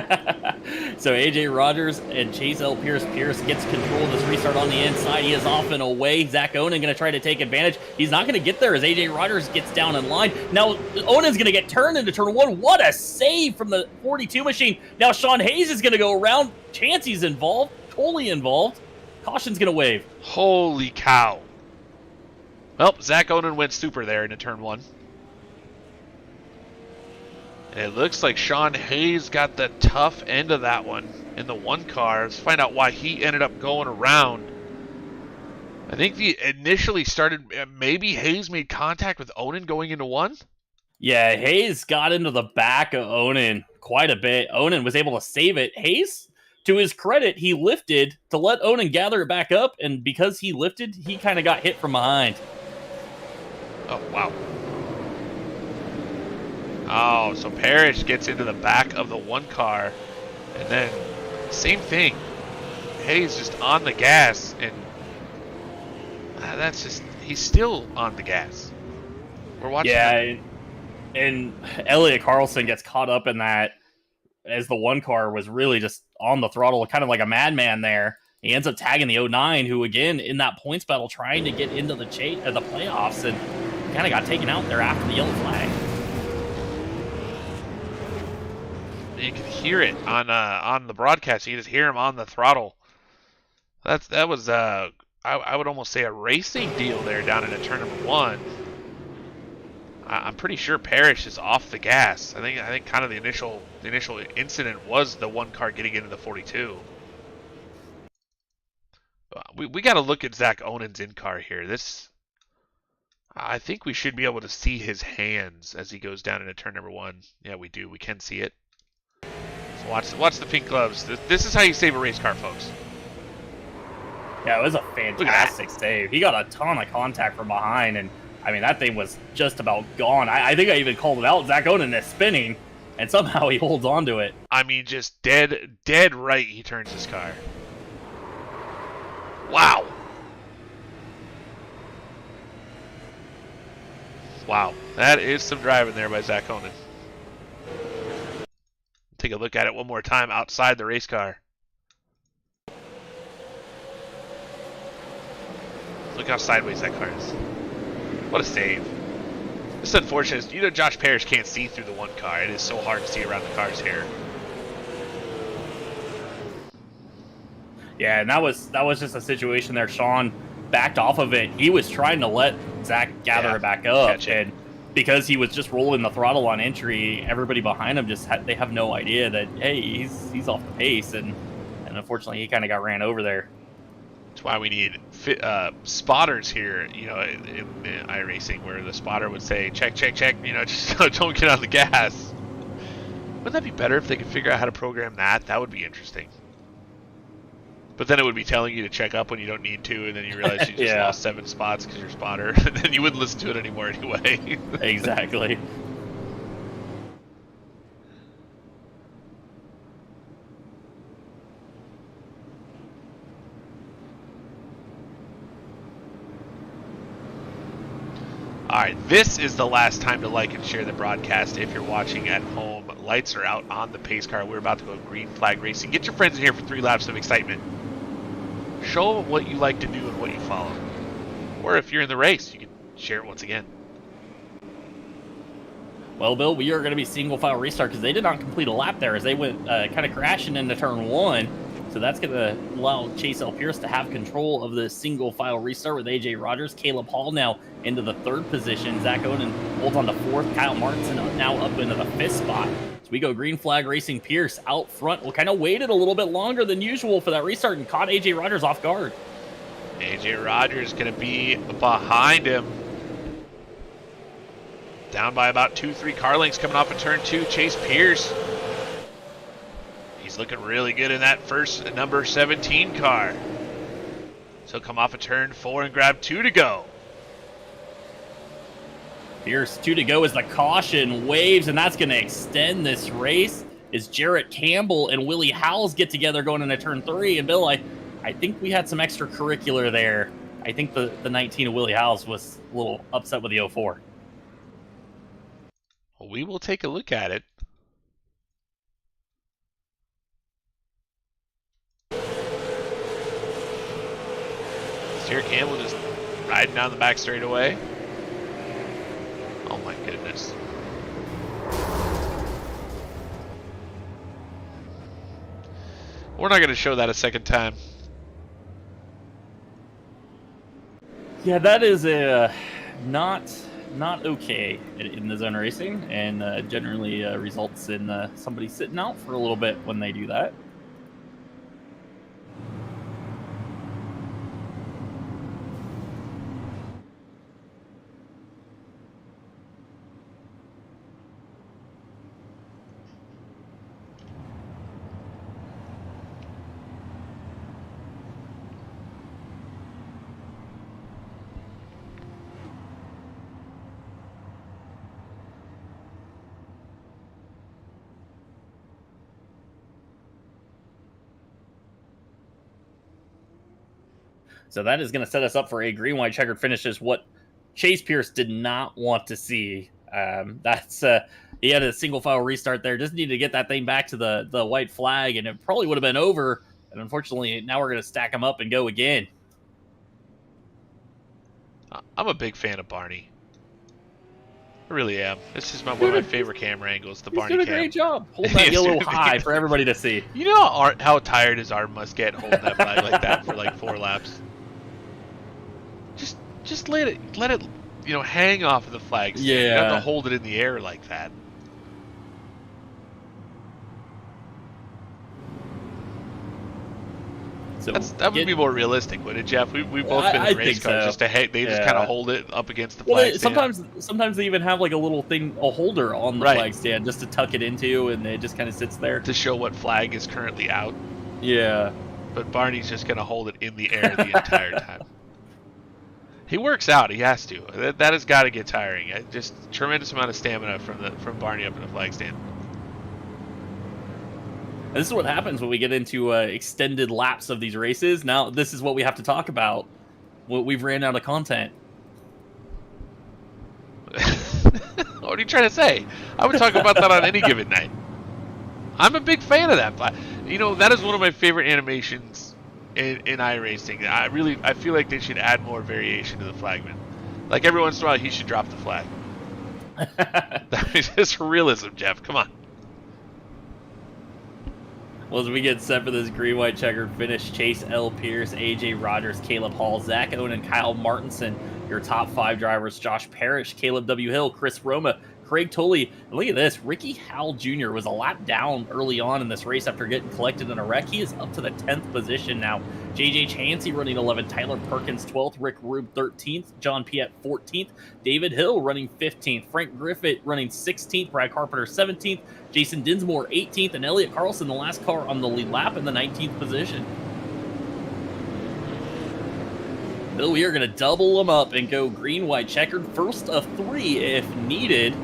So AJ Rogers and Chase L. Pierce. Pierce gets control of this restart on the inside. He is off and away. Zach Onan going to try to take advantage. He's not going to get there as AJ Rogers gets down in line. Now Onan's going to get turned into turn one. What a save from the 42 machine. Now Sean Hayes is going to go around. Chancey's involved. Totally involved. Caution's going to wave. Holy cow. Well, Zach Onan went super there into turn one. And it looks like Sean Hayes got the tough end of that one in the one car. Let's find out why he ended up going around. I think the initially started, maybe Hayes made contact with Onan going into one? Yeah, Hayes got into the back of Onan quite a bit. Onan was able to save it. Hayes, to his credit, he lifted to let Onan gather it back up, and because he lifted, he kind of got hit from behind. Oh, wow. Oh, so Parrish gets into the back of the one car, and then same thing. Hayes just on the gas, and that's just, he's still on the gas. We're watching. Yeah, and Elliot Carlson gets caught up in that as the one car was really just on the throttle, kind of like a madman there. He ends up tagging the 09, who again in that points battle trying to get into the playoffs, and kind of got taken out there after the yellow flag. You can hear it on the broadcast. You can just hear him on the throttle. That was I would almost say a racing deal there down into turn number one. I'm pretty sure Parrish is off the gas. I think kind of the initial incident was the one car getting into the 42. We got to look at Zach Onan's in car here. I think we should be able to see his hands as he goes down into turn number one. Yeah, we do. We can see it. So watch the pink gloves. This is how you save a race car, folks. Yeah, it was a fantastic save. He got a ton of contact from behind, and I mean, that thing was just about gone. I think I even called it out. Zach Onan is spinning, and somehow he holds on to it. I mean, just dead right he turns his car. Wow. Wow. That is some driving there by Zach Onan. Take a look at it one more time outside the race car. Look how sideways that car is. What a save. It's unfortunate. You know, Josh Parrish can't see through the one car. It is so hard to see around the car's hair. Yeah, and that was just a situation there. Sean backed off of it. He was trying to let Zach gather it back up, and because he was just rolling the throttle on entry, everybody behind him they have no idea that, hey, he's off the pace, and unfortunately he kind of got ran over there. That's why we need spotters here, you know, in iRacing, where the spotter would say, check, you know, just don't get on the gas. Wouldn't that be better if they could figure out how to program that? That would be interesting. But then it would be telling you to check up when you don't need to, and then you realize you just lost 7 spots because you're spotter, and then you wouldn't listen to it anymore anyway. Exactly. Alright, this is the last time to like and share the broadcast if you're watching at home. Lights are out on the pace car. We're about to go green flag racing. Get your friends in here for 3 laps of excitement. Show them what you like to do and what you follow. Or if you're in the race, you can share it once again. Well, Bill, we are going to be single file restart because they did not complete a lap there as they went kind of crashing into turn 1. So that's going to allow Chase L. Pierce to have control of the single file restart with AJ Rogers. Caleb Hall now into the 3rd position. Zach Oden holds on to 4th. Kyle Martinson now up into the 5th spot. So we go green flag racing. Pierce out front. Well, kind of waited a little bit longer than usual for that restart and caught AJ Rogers off guard. AJ Rogers going to be behind him. Down by about 2-3 car lengths coming off of turn 2. Chase Pierce. He's looking really good in that first number 17 car. So come off of turn 4 and grab 2 to go. Pierce 2 to go as the caution waves, and that's going to extend this race as Jarrett Campbell and Willie Howells get together going into turn 3. And Bill, I think we had some extracurricular there. I think the 19 of Willie Howells was a little upset with the 04. Well, we will take a look at it. Jarrett Campbell just riding down the back straightaway. Oh my goodness. We're not going to show that a second time. Yeah, that is not okay in the zone racing, and generally results in somebody sitting out for a little bit when they do that. So that is going to set us up for a green-white checkered finish, is what Chase Pierce did not want to see. He had a single file restart there, just needed to get that thing back to the white flag, and it probably would have been over. And unfortunately, now we're going to stack them up and go again. I'm a big fan of Barney. I really am. This is one of my favorite camera angles, the Barney cam. He's doing a great job. Hold that yellow high for everybody to see. You know how tired his arm must get holding that flag like that for like 4 laps? Just let it, you know, hang off of the flag. Yeah. You don't have to hold it in the air like that. So that would be more realistic, wouldn't it, Jeff? We've both been in race cars. So. They just kind of hold it up against the flag stand. Sometimes they even have like a little thing, a holder on the flag stand just to tuck it into, and it just kind of sits there to show what flag is currently out. Yeah. But Barney's just gonna hold it in the air the entire time. He works out. He has to. That has got to get tiring. Just tremendous amount of stamina from Barney up in the flag stand. And this is what happens when we get into extended laps of these races. Now, this is what we have to talk about. We've ran out of content. What are you trying to say? I would talk about that on any given night. I'm a big fan of that. You know, that is one of my favorite animations in iRacing. I feel like they should add more variation to the flagman. Like every once in a while, he should drop the flag. That is just realism, Jeff. Come on. Well, as we get set for this green-white checkered finish, Chase L. Pierce, AJ Rogers, Caleb Hall, Zach Owen, and Kyle Martinson. Your top 5 drivers: Josh Parrish, Caleb W. Hill, Chris Roma, Craig Tully. And look at this. Ricky Howell Jr. was a lap down early on in this race after getting collected in a wreck. He is up to the 10th position now. JJ Chansey running 11th, Tyler Perkins 12th, Rick Rube 13th, John Piet 14th, David Hill running 15th, Frank Griffith running 16th, Brad Carpenter 17th, Jason Dinsmore 18th, and Elliot Carlson, the last car on the lead lap, in the 19th position. Bill, we are going to double them up and go green, white, checkered, first of 3 if needed.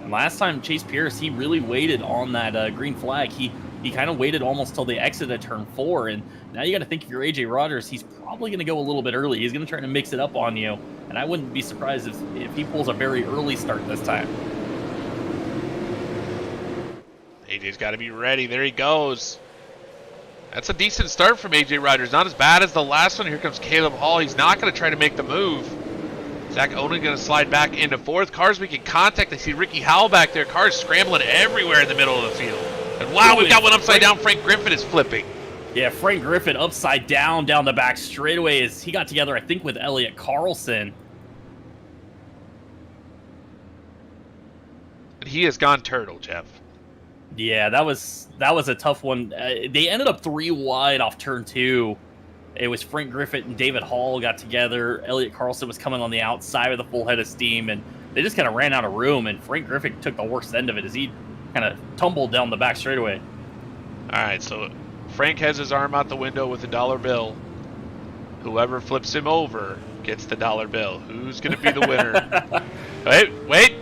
Last time, Chase Pierce, he really waited on that green flag. He kind of waited almost till the exit at turn 4, and now you got to think if you're AJ Rogers, he's probably going to go a little bit early. He's going to try to mix it up on you, and I wouldn't be surprised if he pulls a very early start this time. AJ's got to be ready. There he goes. That's a decent start from AJ Rogers. Not as bad as the last one. Here comes Caleb Hall. He's not going to try to make the move. Zach Onan going to slide back into 4th. Cars making contact. I see Ricky Howell back there. Cars scrambling everywhere in the middle of the field. And wow, we've got one upside down. Frank Griffin is flipping. Yeah, Frank Griffin upside down the back straightaway as he got together, I think, with Elliot Carlson. And he has gone turtle, Jeff. Yeah, that was a tough one. They ended up 3 wide off turn 2. It was Frank Griffith and David Hall got together. Elliot Carlson was coming on the outside with a full head of steam, and they just kind of ran out of room, and Frank Griffith took the worst end of it as he kind of tumbled down the back straightaway. All right, so Frank has his arm out the window with a dollar bill. Whoever flips him over gets the dollar bill. Who's going to be the winner? Wait.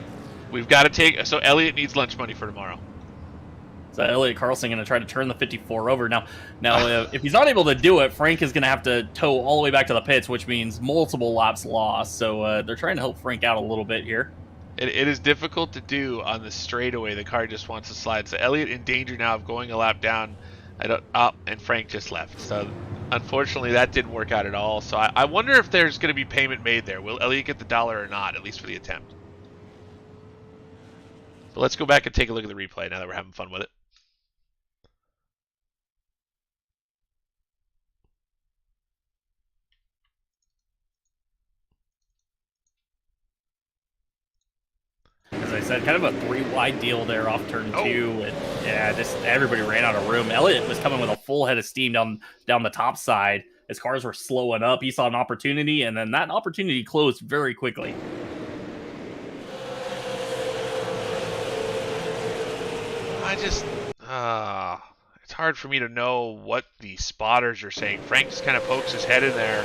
We've got to take... So Elliot needs lunch money for tomorrow. So Elliot Carlson going to try to turn the 54 over. Now, if he's not able to do it, Frank is going to have to tow all the way back to the pits, which means multiple laps lost. So they're trying to help Frank out a little bit here. It is difficult to do on the straightaway. The car just wants to slide. So Elliot in danger now of going a lap down. And Frank just left. So unfortunately, that didn't work out at all. So I wonder if there's going to be payment made there. Will Elliot get the dollar or not, at least for the attempt? So let's go back and take a look at the replay now that we're having fun with it. As I said, kind of a 3 wide deal there off turn 2, and yeah, just everybody ran out of room. Elliott was coming with a full head of steam down the top side. His cars were slowing up. He saw an opportunity, and then that opportunity closed very quickly. It's hard for me to know what the spotters are saying. Frank just kind of pokes his head in there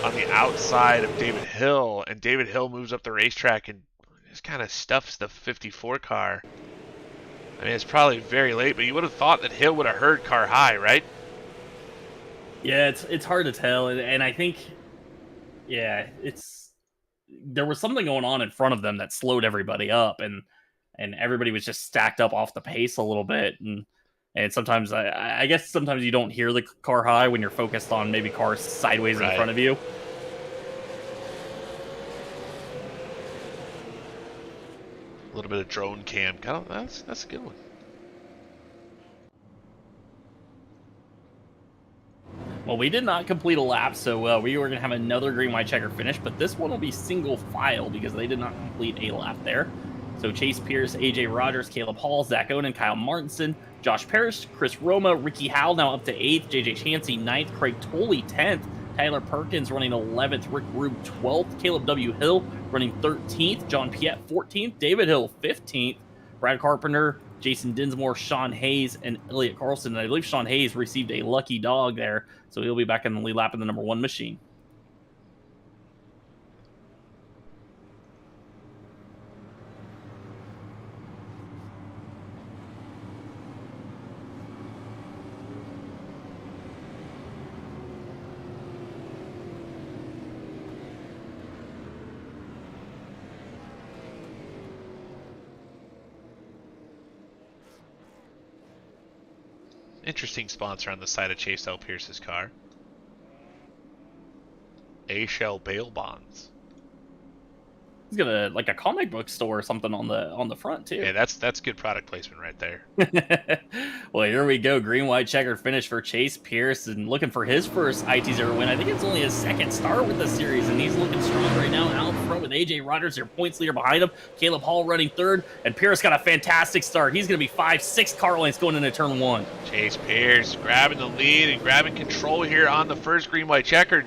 on the outside of David Hill, and David Hill moves up the racetrack and just kind of stuffs the 54 car. I mean, it's probably very late, but you would have thought that Hill would have heard car high, right? Yeah, it's hard to tell, and I think, yeah, there was something going on in front of them that slowed everybody up, and everybody was just stacked up off the pace a little bit, and sometimes I guess sometimes you don't hear the car high when you're focused on maybe cars sideways in front of you. A little bit of drone cam. That's a good one. Well, we did not complete a lap, so we were going to have another green, white, checker finish, but this one will be single file because they did not complete a lap there. So Chase Pierce, AJ Rogers, Caleb Hall, Zach Onan, Kyle Martinson, Josh Parrish, Chris Roma, Ricky Howell now up to 8th, JJ Chansey 9th, Craig Tully 10th, Tyler Perkins running 11th, Rick Rube 12th, Caleb W. Hill running 13th, John Piet 14th, David Hill 15th, Brad Carpenter, Jason Dinsmore, Sean Hayes, and Elliot Carlson. And I believe Sean Hayes received a lucky dog there, so he'll be back in the lead lap in the number 1 machine. Interesting sponsor on the side of Chase L. Pierce's car. A-Shell Bail Bonds. He's got like a comic book store or something on the front Hey, too. that's good product placement right there. Well, here we go. Green white checkered finish for Chase Pierce and looking for his first ITZR win. I think it's only his second start with the series, and he's looking strong right now out front with AJ Rogers, your points leader behind him. Caleb Hall running third, and Pierce got a fantastic start. He's going to be 5-6 car lengths going into turn one. Chase Pierce grabbing the lead and grabbing control here on the first green white checkered.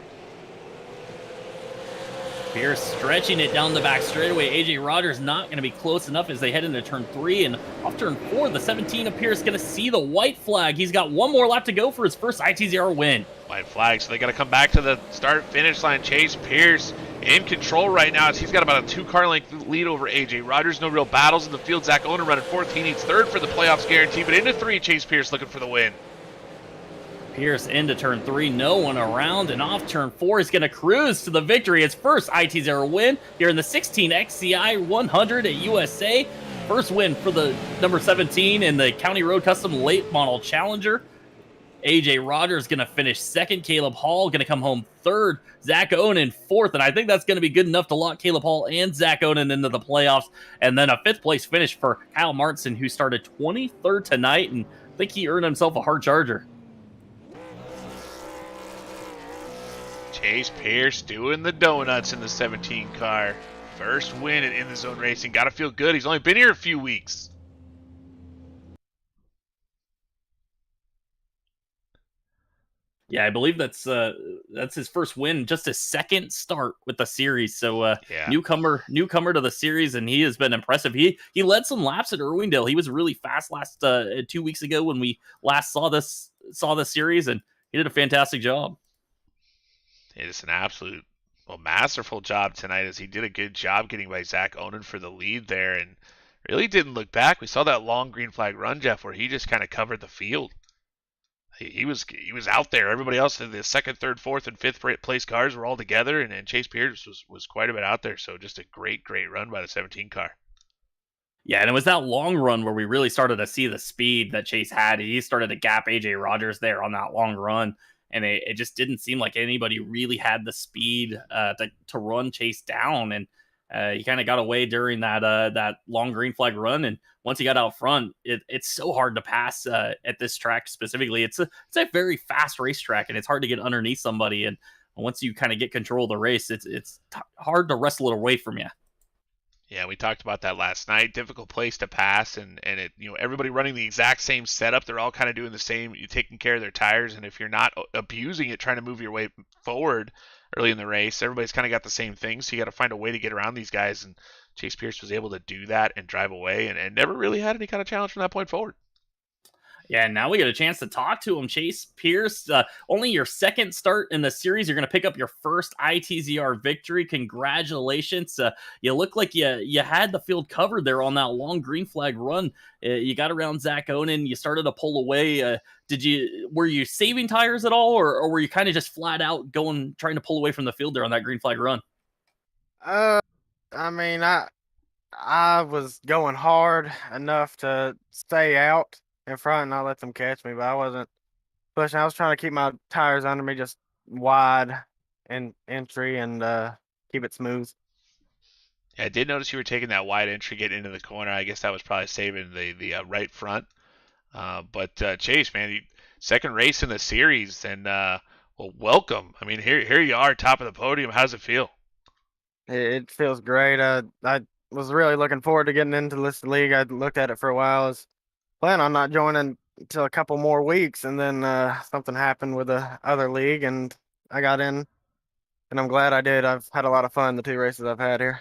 Pierce stretching it down the back straightaway. AJ Rogers not going to be close enough as they head into turn 3. And off turn 4, the 17 of Pierce going to see the white flag. He's got one more lap to go for his first ITZR win. White flag, so they got to come back to the start-finish line. Chase Pierce in control right now as he's got about a 2-car length lead over AJ Rogers. No real battles in the field. Zach Owen running 4th. He needs 3rd for the playoffs guarantee, but into 3, Chase Pierce looking for the win. Pierce into turn 3, no one around, and off turn 4 he's going to cruise to the victory. His first ITZR win here in the 16 XCI 100 at USA. First win for the number 17 in the County Road Custom Late Model Challenger. AJ Rogers going to finish 2nd. Caleb Hall going to come home 3rd. Zach Onan 4th, and I think that's going to be good enough to lock Caleb Hall and Zach Onan into the playoffs. And then a 5th place finish for Kyle Martinson, who started 23rd tonight, and I think he earned himself a hard charger. Chase Pierce doing the donuts in the 17 car. First win in the zone racing. Got to feel good. He's only been here a few weeks. Yeah, I believe that's his first win, just his second start with the series. So Yeah. newcomer to the series, and he has been impressive. He led some laps at Irwindale. He was really fast last 2 weeks ago when we last saw this series, and he did a fantastic job. It is an absolute masterful job tonight as he did a good job getting by Zach Onan for the lead there and really didn't look back. We saw that long green flag run, Jeff, where he just kind of covered the field. He was out there. Everybody else in the 2nd, 3rd, 4th, and 5th place cars were all together, and Chase Pierce was quite a bit out there. So just a great run by the 17 car. Yeah, and it was that long run where we really started to see the speed that Chase had. He started to gap AJ Rogers there on that long run. And it just didn't seem like anybody really had the speed to run Chase down. And he kind of got away during that long green flag run. And once he got out front, it's so hard to pass at this track specifically. It's a very fast racetrack, and it's hard to get underneath somebody. And once you kind of get control of the race, it's hard to wrestle it away from you. Yeah, we talked about that last night. Difficult place to pass, and it everybody running the exact same setup. They're all kind of doing the same. You're taking care of their tires, and if you're not abusing it, trying to move your way forward early in the race, everybody's kind of got the same thing. So you got to find a way to get around these guys, and Chase Pierce was able to do that and drive away, and never really had any kind of challenge from that point forward. Yeah, now we get a chance to talk to him. Chase Pierce, only your second start in the series. You're going to pick up your first ITZR victory. Congratulations. You look like you had the field covered there on that long green flag run. You got around Zach Onan. You started to pull away. Were you saving tires at all, or were you kind of just flat out trying to pull away from the field there on that green flag run? I mean, I was going hard enough to stay out in front and not let them catch me, but I wasn't pushing. I was trying to keep my tires under me just wide in entry and keep it smooth. Yeah, I did notice you were taking that wide entry getting into the corner. I guess that was probably saving the right front. But Chase, man, second race in the series, and welcome. I mean, here you are, top of the podium. How's it feel? It feels great. I was really looking forward to getting into this league. I looked at it for a while. I was planning on not joining until a couple more weeks, and then something happened with the other league, and I got in, and I'm glad I did. I've had a lot of fun the 2 races I've had here.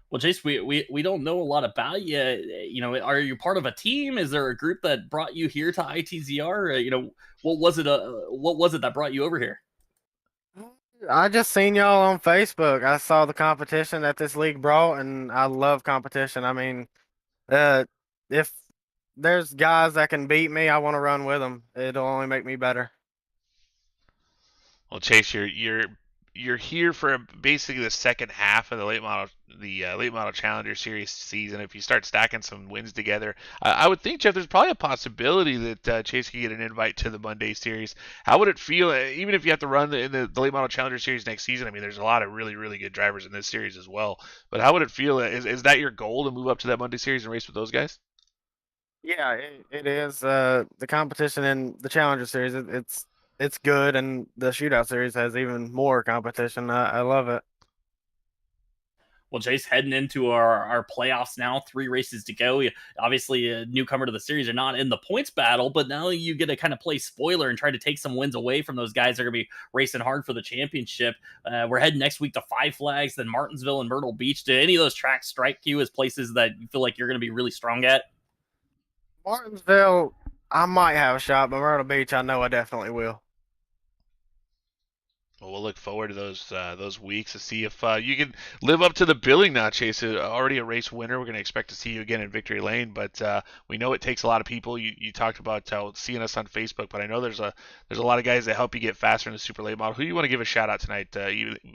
Well, Chase, we don't know a lot about you. Are you part of a team? Is there a group that brought you here to ITZR? What was it that brought you over here? I just seen y'all on Facebook. I saw the competition that this league brought, and I love competition. I mean, if there's guys that can beat me, I want to run with them. It'll only make me better. Well, Chase, you're here for basically the second half of the late model the late model challenger series season, if you start stacking some wins together, I would think, Jeff, there's probably a possibility that Chase could get an invite to the Monday series. How would it feel, even if you have to run the late model challenger series next season? I mean, there's a lot of really, really good drivers in this series as well. But how would it feel? Is that your goal, to move up to that Monday series and race with those guys? Yeah, it is. The competition in the Challenger Series, it's good, and the Shootout Series has even more competition. I love it. Well, Chase, heading into our playoffs now, 3 races to go. Obviously, a newcomer to the series are not in the points battle, but now you get to kind of play spoiler and try to take some wins away from those guys that are going to be racing hard for the championship. We're heading next week to Five Flags, then Martinsville and Myrtle Beach. Do any of those tracks strike you as places that you feel like you're going to be really strong at? Martinsville, I might have a shot, but Myrtle Beach, I know I definitely will. Well, we'll look forward to those weeks to see if you can live up to the billing now, Chase. Already a race winner. We're going to expect to see you again in Victory Lane, but we know it takes a lot of people. You talked about seeing us on Facebook, but I know there's a lot of guys that help you get faster in the super late model. Who you want to give a shout out tonight,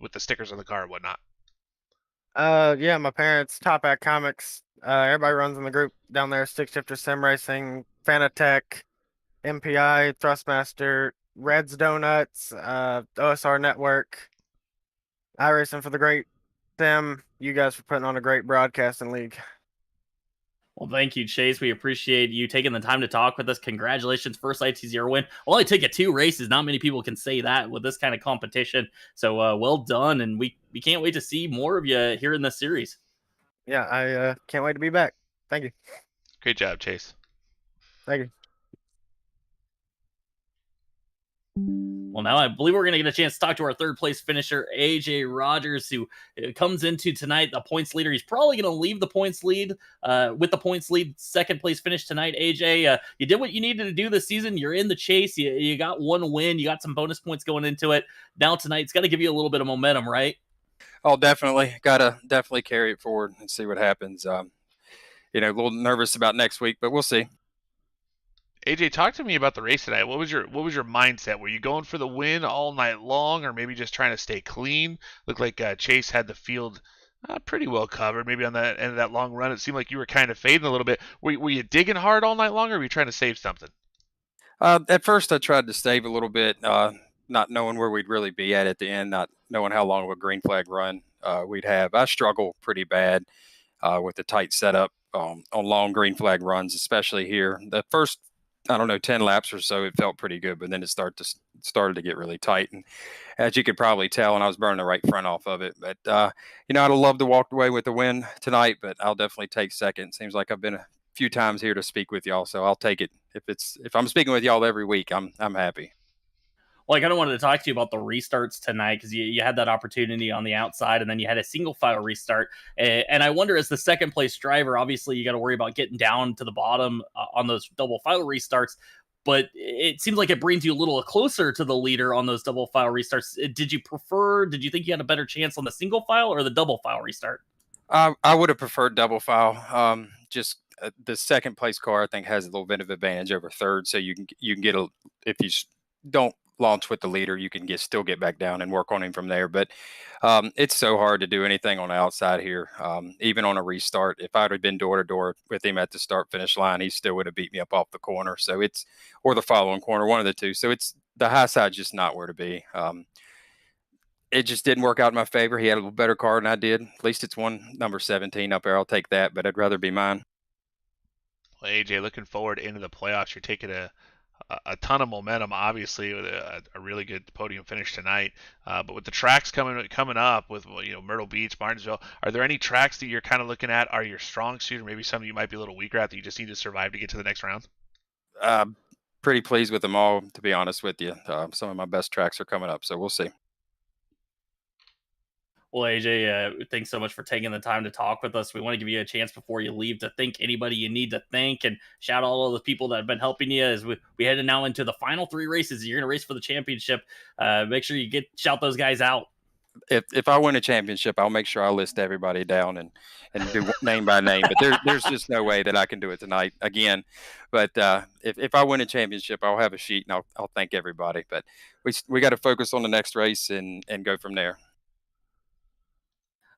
with the stickers on the car and whatnot? Yeah, my parents, Top Hat Comics. Everybody runs in the group down there. Stick Shifter Sim Racing, Fanatec, MPI, Thrustmaster, Reds Donuts, OSR Network, iRacing for the Great Sim. You guys for putting on a great broadcasting league. Well, thank you, Chase. We appreciate you taking the time to talk with us. Congratulations, first ITZR win. Well, I took it 2 races. Not many people can say that with this kind of competition. So well done, and we can't wait to see more of you here in this series. Yeah, I can't wait to be back. Thank you. Great job, Chase. Thank you. Well, now I believe we're going to get a chance to talk to our third place finisher, AJ Rogers, who comes into tonight the points leader. He's probably going to leave the points lead with the points lead, second place finish tonight. AJ, you did what you needed to do this season. You're in the chase. You got 1 win. You got some bonus points going into it. Now tonight's got to give you a little bit of momentum, right? Oh, definitely. Got to definitely carry it forward and see what happens. A little nervous about next week, but we'll see. AJ, talk to me about the race tonight. What was your mindset? Were you going for the win all night long, or maybe just trying to stay clean? Looked like Chase had the field pretty well covered. Maybe on that end of that long run, it seemed like you were kind of fading a little bit. Were you digging hard all night long, or were you trying to save something? At first, I tried to save a little bit, not knowing where we'd really be at the end, not knowing how long of a green flag run we'd have. I struggle pretty bad with the tight setup on long green flag runs, especially here. The first, I don't know, 10 laps or so, it felt pretty good, but then it started to get really tight. And as you could probably tell, and I was burning the right front off of it. But, I'd have loved to walk away with the win tonight, but I'll definitely take second. Seems like I've been a few times here to speak with y'all, so I'll take it. If I'm speaking with y'all every week, I'm happy. Well, I kind of wanted to talk to you about the restarts tonight because you had that opportunity on the outside, and then you had a single file restart. And I wonder, as the second place driver, obviously you got to worry about getting down to the bottom on those double file restarts. But it seems like it brings you a little closer to the leader on those double file restarts. Did you think you had a better chance on the single file or the double file restart? I would have preferred double file. Just the second place car, I think, has a little bit of advantage over third, so you can get if you don't launch with the leader, you can still get back down and work on him from there. But it's so hard to do anything on the outside here, even on a restart. If I'd have been door to door with him at the start finish line, he still would have beat me up off the corner. So or the following corner, one of the two. So it's the high side, just not where to be. It just didn't work out in my favor. He had a little better car than I did. At least it's one number 17 up there. I'll take that, but I'd rather be mine. Well, AJ, looking forward into the playoffs. You're taking a ton of momentum, obviously, with a really good podium finish tonight. But with the tracks coming up with Myrtle Beach, Martinsville, are there any tracks that you're kind of looking at are your strong suit, or maybe some you might be a little weaker at that you just need to survive to get to the next round? Uh, Pretty pleased with them all, to be honest with you. Some of my best tracks are coming up, so we'll see. Well, AJ, thanks so much for taking the time to talk with us. We want to give you a chance before you leave to thank anybody you need to thank and shout out all the people that have been helping you as we headed now into the final 3 races. You're going to race for the championship. Make sure you shout those guys out. If I win a championship, I'll make sure I list everybody down and do name by name. But there's just no way that I can do it tonight again. But if I win a championship, I'll have a sheet and I'll thank everybody. But we got to focus on the next race and go from there.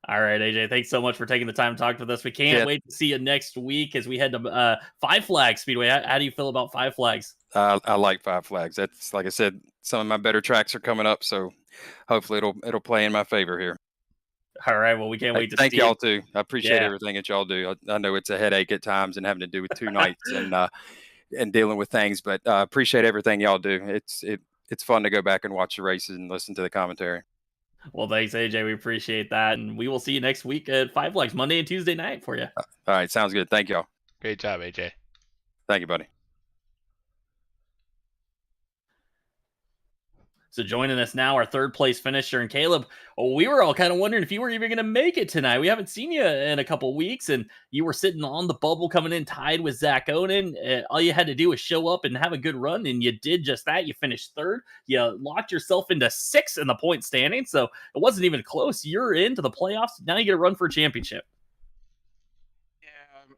All right, AJ, thanks so much for taking the time to talk with us. We can't Yeah. wait to see you next week as we head to Five Flags Speedway. How do you feel about Five Flags? I like Five Flags. That's, like I said, some of my better tracks are coming up, so hopefully it'll play in my favor here. All right, well, we can't Hey, wait to thank see you. y'all too. I appreciate Yeah. everything that y'all do. I know it's a headache at times and having to do with 2 nights and dealing with things, but appreciate everything y'all do. It's fun to go back and watch the races and listen to the commentary. Well, thanks, AJ. We appreciate that. And we will see you next week at Five Flags, Monday and Tuesday night for you. All right, sounds good. Thank y'all. Great job, AJ. Thank you, buddy. So joining us now, our third place finisher, and Caleb. We were all kind of wondering if you were even going to make it tonight. We haven't seen you in a couple weeks, and you were sitting on the bubble coming in tied with Zach Onan. All you had to do was show up and have a good run, and you did just that. You finished third. You locked yourself into 6th in the point standing, so it wasn't even close. You're into the playoffs. Now you get a run for a championship. Yeah,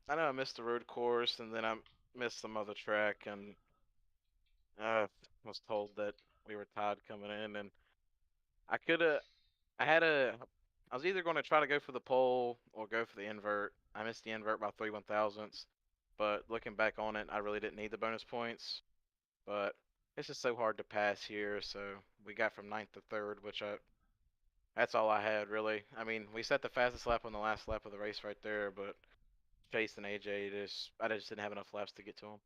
I know I missed the road course, and then I missed some other track, and was told that we were tied coming in, and I could have. I was either going to try to go for the pole or go for the invert. I missed the invert by 3/1000ths, but looking back on it, I really didn't need the bonus points. But it's just so hard to pass here, so we got from 9th to 3rd, that's all I had really. I mean, we set the fastest lap on the last lap of the race right there, but Chase and AJ I just didn't have enough laps to get to them.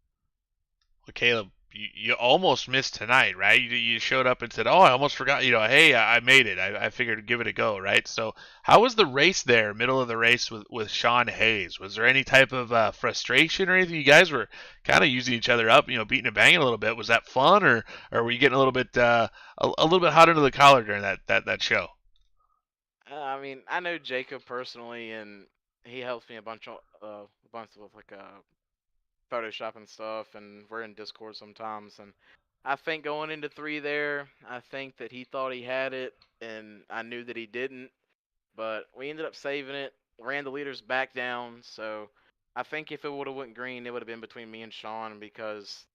Well, Caleb, you almost missed tonight, right? You showed up and said, "Oh, I almost forgot." Hey, I made it. I figured to give it a go, right? So, how was the race there, middle of the race with Sean Hayes? Was there any type of frustration or anything? You guys were kind of using each other up, beating and banging a little bit. Was that fun, or were you getting a little bit a little bit hot under the collar during that show? I mean, I know Jacob personally, and he helps me a bunch with like Photoshop and stuff, and we're in Discord sometimes. And I think going into 3 there, I think that he thought he had it, and I knew that he didn't. But we ended up saving it, ran the leaders back down. So I think if it would have went green, it would have been between me and Sean because,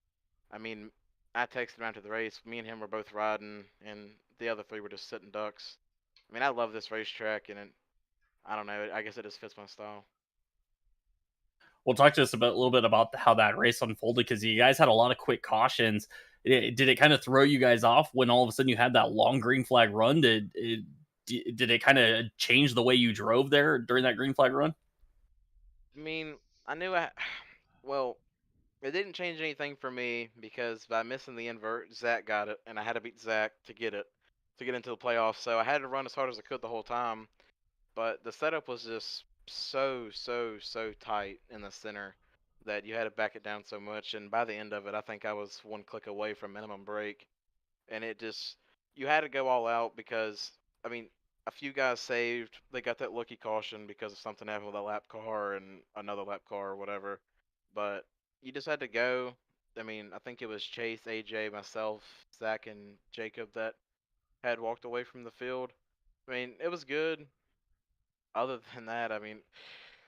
I mean, I texted him after the race. Me and him were both riding, and the other 3 were just sitting ducks. I mean, I love this racetrack, and I don't know. I guess it just fits my style. Well, talk to us a little bit about how that race unfolded because you guys had a lot of quick cautions. Did it kind of throw you guys off when all of a sudden you had that long green flag run? Did it kind of change the way you drove there during that green flag run? I mean, I knew well, it didn't change anything for me because by missing the invert, Zach got it, and I had to beat Zach to get into the playoffs. So I had to run as hard as I could the whole time. But the setup was just so tight in the center that you had to back it down so much. And by the end of it, I think I was 1 click away from minimum break. And you had to go all out because, I mean, a few guys saved. They got that lucky caution because of something happened with a lap car and another lap car or whatever. But you just had to go. I mean, I think it was Chase, AJ, myself, Zach, and Jacob that had walked away from the field. I mean, it was good. Other than that, I mean,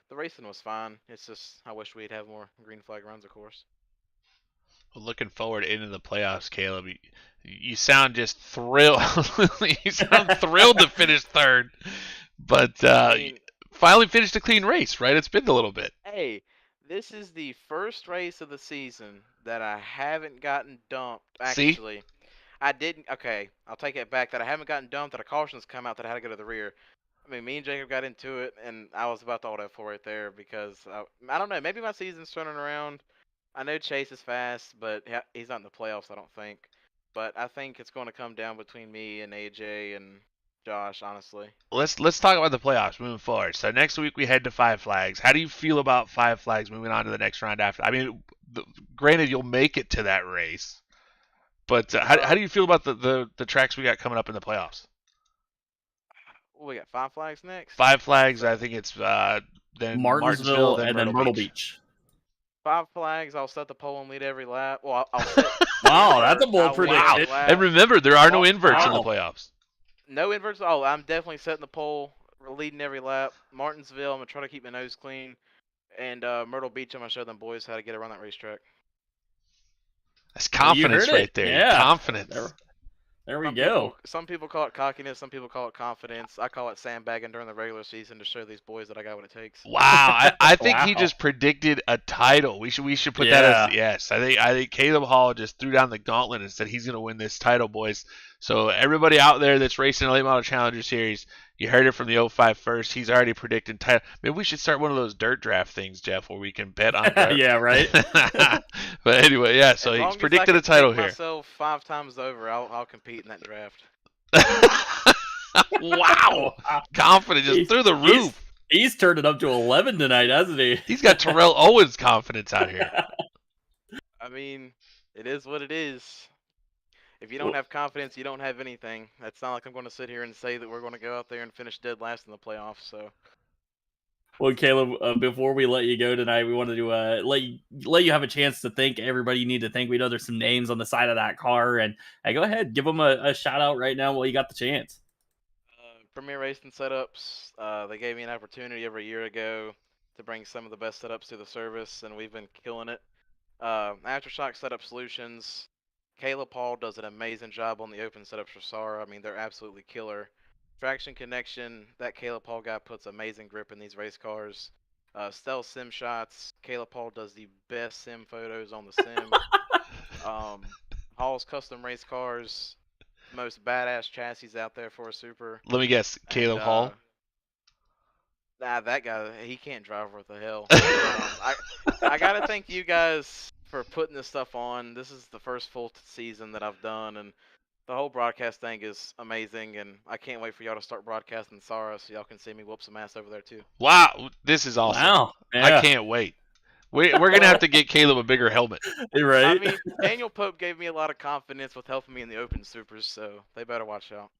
the racing was fine. It's just I wish we'd have more green flag runs, of course. Well, looking forward into the playoffs, Caleb. You sound just thrilled. You sound thrilled to finish third, but I mean, finally finished a clean race, right? It's been a little bit. hey, this is the first race of the season that I haven't gotten dumped. See? Actually, I didn't. Okay, I'll take it back. That I haven't gotten dumped. That a caution's come out that I had to go to the rear. I mean, me and Jacob got into it, and I was about to auto F4 right there because I don't know. Maybe my season's turning around. I know Chase is fast, but he's not in the playoffs, I don't think. But I think it's going to come down between me and AJ and Josh, honestly. Let's talk about the playoffs moving forward. So next week we head to Five Flags. How do you feel about Five Flags moving on to the next round after? I mean, granted you'll make it to that race, but how do you feel about the tracks we got coming up in the playoffs? We got Five Flags next. Five Flags. I think it's then Martinsville, then and then Myrtle Beach. Five Flags. I'll set the pole and lead every lap. Well, I'll set. Wow, that's a bold I'll lead prediction. every lap. And remember, there are no Wow. inverts in the playoffs. No inverts. Oh, I'm definitely setting the pole, leading every lap. Martinsville, I'm gonna try to keep my nose clean, and Myrtle Beach, I'm gonna show them boys how to get around that racetrack. That's confidence heard it. right there. Yeah. Confidence. There we go. Some people call it cockiness. Some people call it confidence. I call it sandbagging during the regular season to show these boys that I got what it takes. Wow, I think he Wow. just predicted a title. We should put that Yeah. as yes. I think Caleb Hall just threw down the gauntlet and said he's gonna win this title, boys. So everybody out there that's racing a late model Challenger Series, you heard it from the 05 first. He's already predicted title. Maybe we should start one of those dirt draft things, Jeff, where we can bet on dirt. Yeah, right. But anyway, yeah. So As long he's as predicted I a can title pick here. myself 5 times over, I'll compete in that draft. Wow, confident just through the roof. He's turned it up to 11 tonight, hasn't he? He's got Terrell Owens confidence out here. I mean, it is what it is. If you don't have confidence, you don't have anything. It's not like I'm going to sit here and say that we're going to go out there and finish dead last in the playoffs. So, Well, Caleb, before we let you go tonight, we wanted to let you have a chance to thank everybody you need to thank. We know there's some names on the side of that car, and go ahead, give them a shout out right now while you got the chance. Premier Racing Setups, they gave me an opportunity over a year ago to bring some of the best setups to the service, and we've been killing it. Aftershock Setup Solutions, Caleb Paul does an amazing job on the open setups for SAR. I mean, they're absolutely killer. Traction Connection, that Caleb Paul guy puts amazing grip in these race cars. Stealth Sim Shots, Caleb Paul does the best sim photos on the sim. Hall's Custom Race Cars, most badass chassis out there for a super. Let me guess, Caleb And, Hall. Nah, that guy, he can't drive worth a hell. I gotta thank you guys for putting this stuff on. This is the first full season that I've done, and the whole broadcast thing is amazing, and I can't wait for y'all to start broadcasting Sara so y'all can see me whoop some ass over there too. Wow, this is awesome. Wow, I yeah. can't wait. We're gonna have to get Caleb a bigger helmet. Right? I mean, Daniel Pope gave me a lot of confidence with helping me in the open supers, so they better watch out.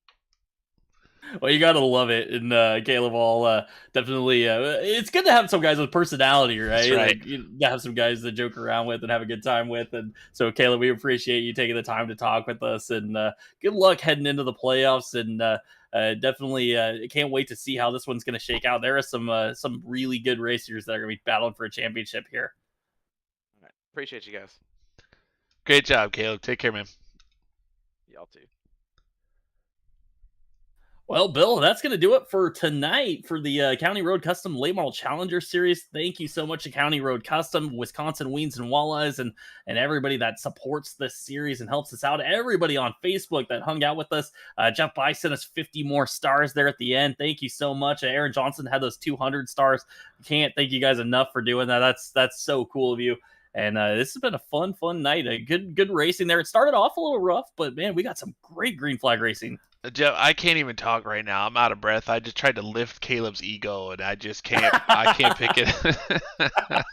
Well, you gotta love it, and Caleb Hall definitely. It's good to have some guys with personality, right? That's right. Like, you have some guys to joke around with and have a good time with, and so Caleb, we appreciate you taking the time to talk with us, and good luck heading into the playoffs, and definitely can't wait to see how this one's going to shake out. There are some really good racers that are going to be battling for a championship here. All right. Appreciate you guys. Great job, Caleb. Take care, man. Y'all too. Well, Bill, that's going to do it for tonight for the County Road Custom Late Model Challenger Series. Thank you so much to County Road Custom, Wisconsin Weens and Walleyes, and everybody that supports this series and helps us out. Everybody on Facebook that hung out with us. Jeff By sent us 50 more stars there at the end. Thank you so much. Aaron Johnson had those 200 stars. Can't thank you guys enough for doing that. That's so cool of you. And this has been a fun night. A good racing there. It started off a little rough, but man, we got some great green flag racing. Jeff, I can't even talk right now. I'm out of breath. I just tried to lift Caleb's ego, and I just can't. I can't pick it.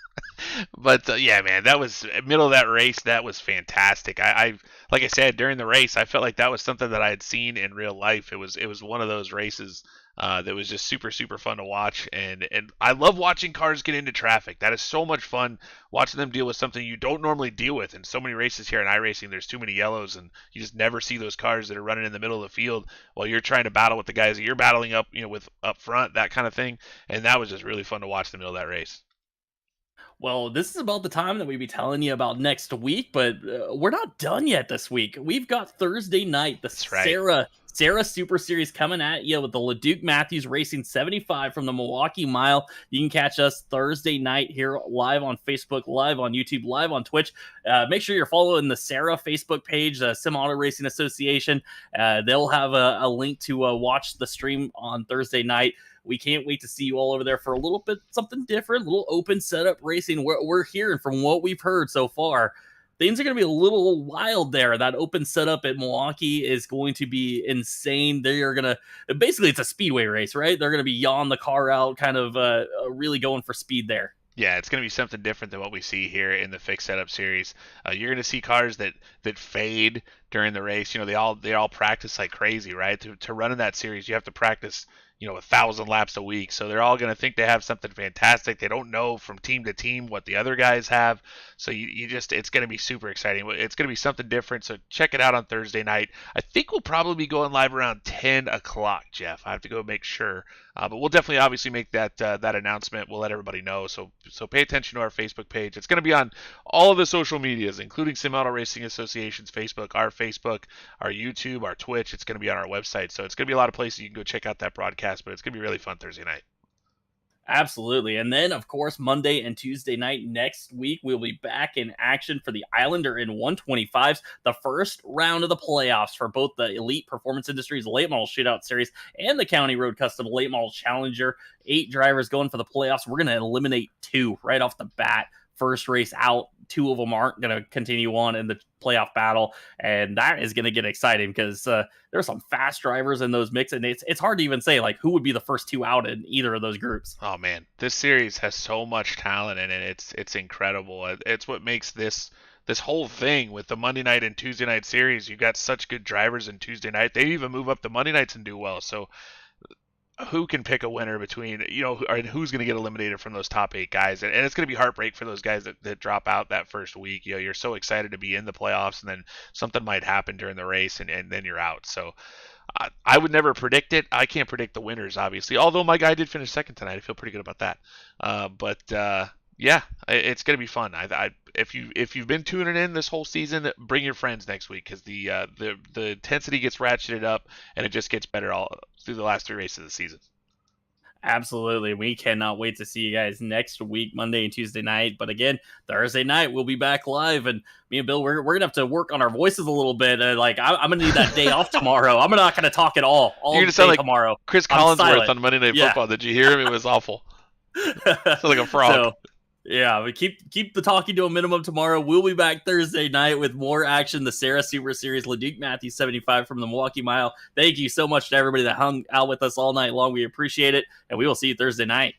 But yeah, man, that was middle of that race. That was fantastic. I like I said during the race, I felt like that was something that I had seen in real life. It was one of those races that was just super fun to watch, and I love watching cars get into traffic. That is so much fun watching them deal with something you don't normally deal with. In so many races here in iRacing, there's too many yellows, and you just never see those cars that are running in the middle of the field while you're trying to battle with the guys that you're battling up, with up front, that kind of thing. And that was just really fun to watch in the middle of that race. Well, this is about the time that we be telling you about next week, but we're not done yet this week. We've got Thursday night, the Sarah Super Series coming at you with the LeDuc Matthews Racing 75 from the Milwaukee Mile. You can catch us Thursday night here live on Facebook, live on YouTube, live on Twitch. Make sure you're following the Sarah Facebook page, the Sim Auto Racing Association. They'll have a link to watch the stream on Thursday night. We can't wait to see you all over there for a little bit something different, a little open setup racing. We're hearing from what we've heard so far. Things are going to be a little wild there. That open setup at Milwaukee is going to be insane. They are going to, basically it's a speedway race, right? They're going to be yawing the car out, kind of really going for speed there. Yeah, it's going to be something different than what we see here in the Fixed Setup Series. You're going to see cars that fade during the race. They all practice like crazy, right? To run in that series, you have to practice, 1,000 laps a week. So they're all going to think they have something fantastic. They don't know from team to team what the other guys have. So it's going to be super exciting. It's going to be something different. So check it out on Thursday night. I think we'll probably be going live around 10 o'clock, Jeff. I have to go make sure. But we'll definitely obviously make that announcement. We'll let everybody know. So pay attention to our Facebook page. It's going to be on all of the social medias, including Sim Auto Racing Association's Facebook, our YouTube, our Twitch. It's going to be on our website. So it's going to be a lot of places you can go check out that broadcast, but it's going to be really fun Thursday night. Absolutely. And then, of course, Monday and Tuesday night next week, we'll be back in action for the Islander in 125s, the first round of the playoffs for both the Elite Performance Industries Late Model Shootout Series and the County Road Custom Late Model Challenger. 8 drivers going for the playoffs. We're going to eliminate 2 right off the bat. First race out, 2 of them aren't going to continue on in the playoff battle, and that is going to get exciting because there's some fast drivers in those mix, and it's hard to even say like who would be the first 2 out in either of those groups. Oh man, this series has so much talent in it. It's incredible. It's what makes this whole thing with the Monday night and Tuesday night series. You got such good drivers in Tuesday night. They even move up to Monday nights and do well. So who can pick a winner between, and who's going to get eliminated from those top 8 guys? And it's going to be heartbreak for those guys that drop out that first week. You're so excited to be in the playoffs, and then something might happen during the race, and then you're out. So I would never predict it. I can't predict the winners, obviously. Although my guy did finish second tonight, I feel pretty good about that. Yeah, it's going to be fun. If you've been tuning in this whole season, bring your friends next week because the intensity gets ratcheted up and it just gets better all through the last 3 races of the season. Absolutely. We cannot wait to see you guys next week, Monday and Tuesday night. But again, Thursday night, we'll be back live. And me and Bill, we're going to have to work on our voices a little bit. I'm going to need that day off tomorrow. I'm not going to talk at all You're going to sound like tomorrow. Chris Collinsworth on Monday Night Football. Did you hear him? It was awful. Sounds like a frog. So, yeah, we keep the talking to a minimum tomorrow. We'll be back Thursday night with more action. The Sarah Super Series, Leduc Matthews 75 from the Milwaukee Mile. Thank you so much to everybody that hung out with us all night long. We appreciate it, and we will see you Thursday night.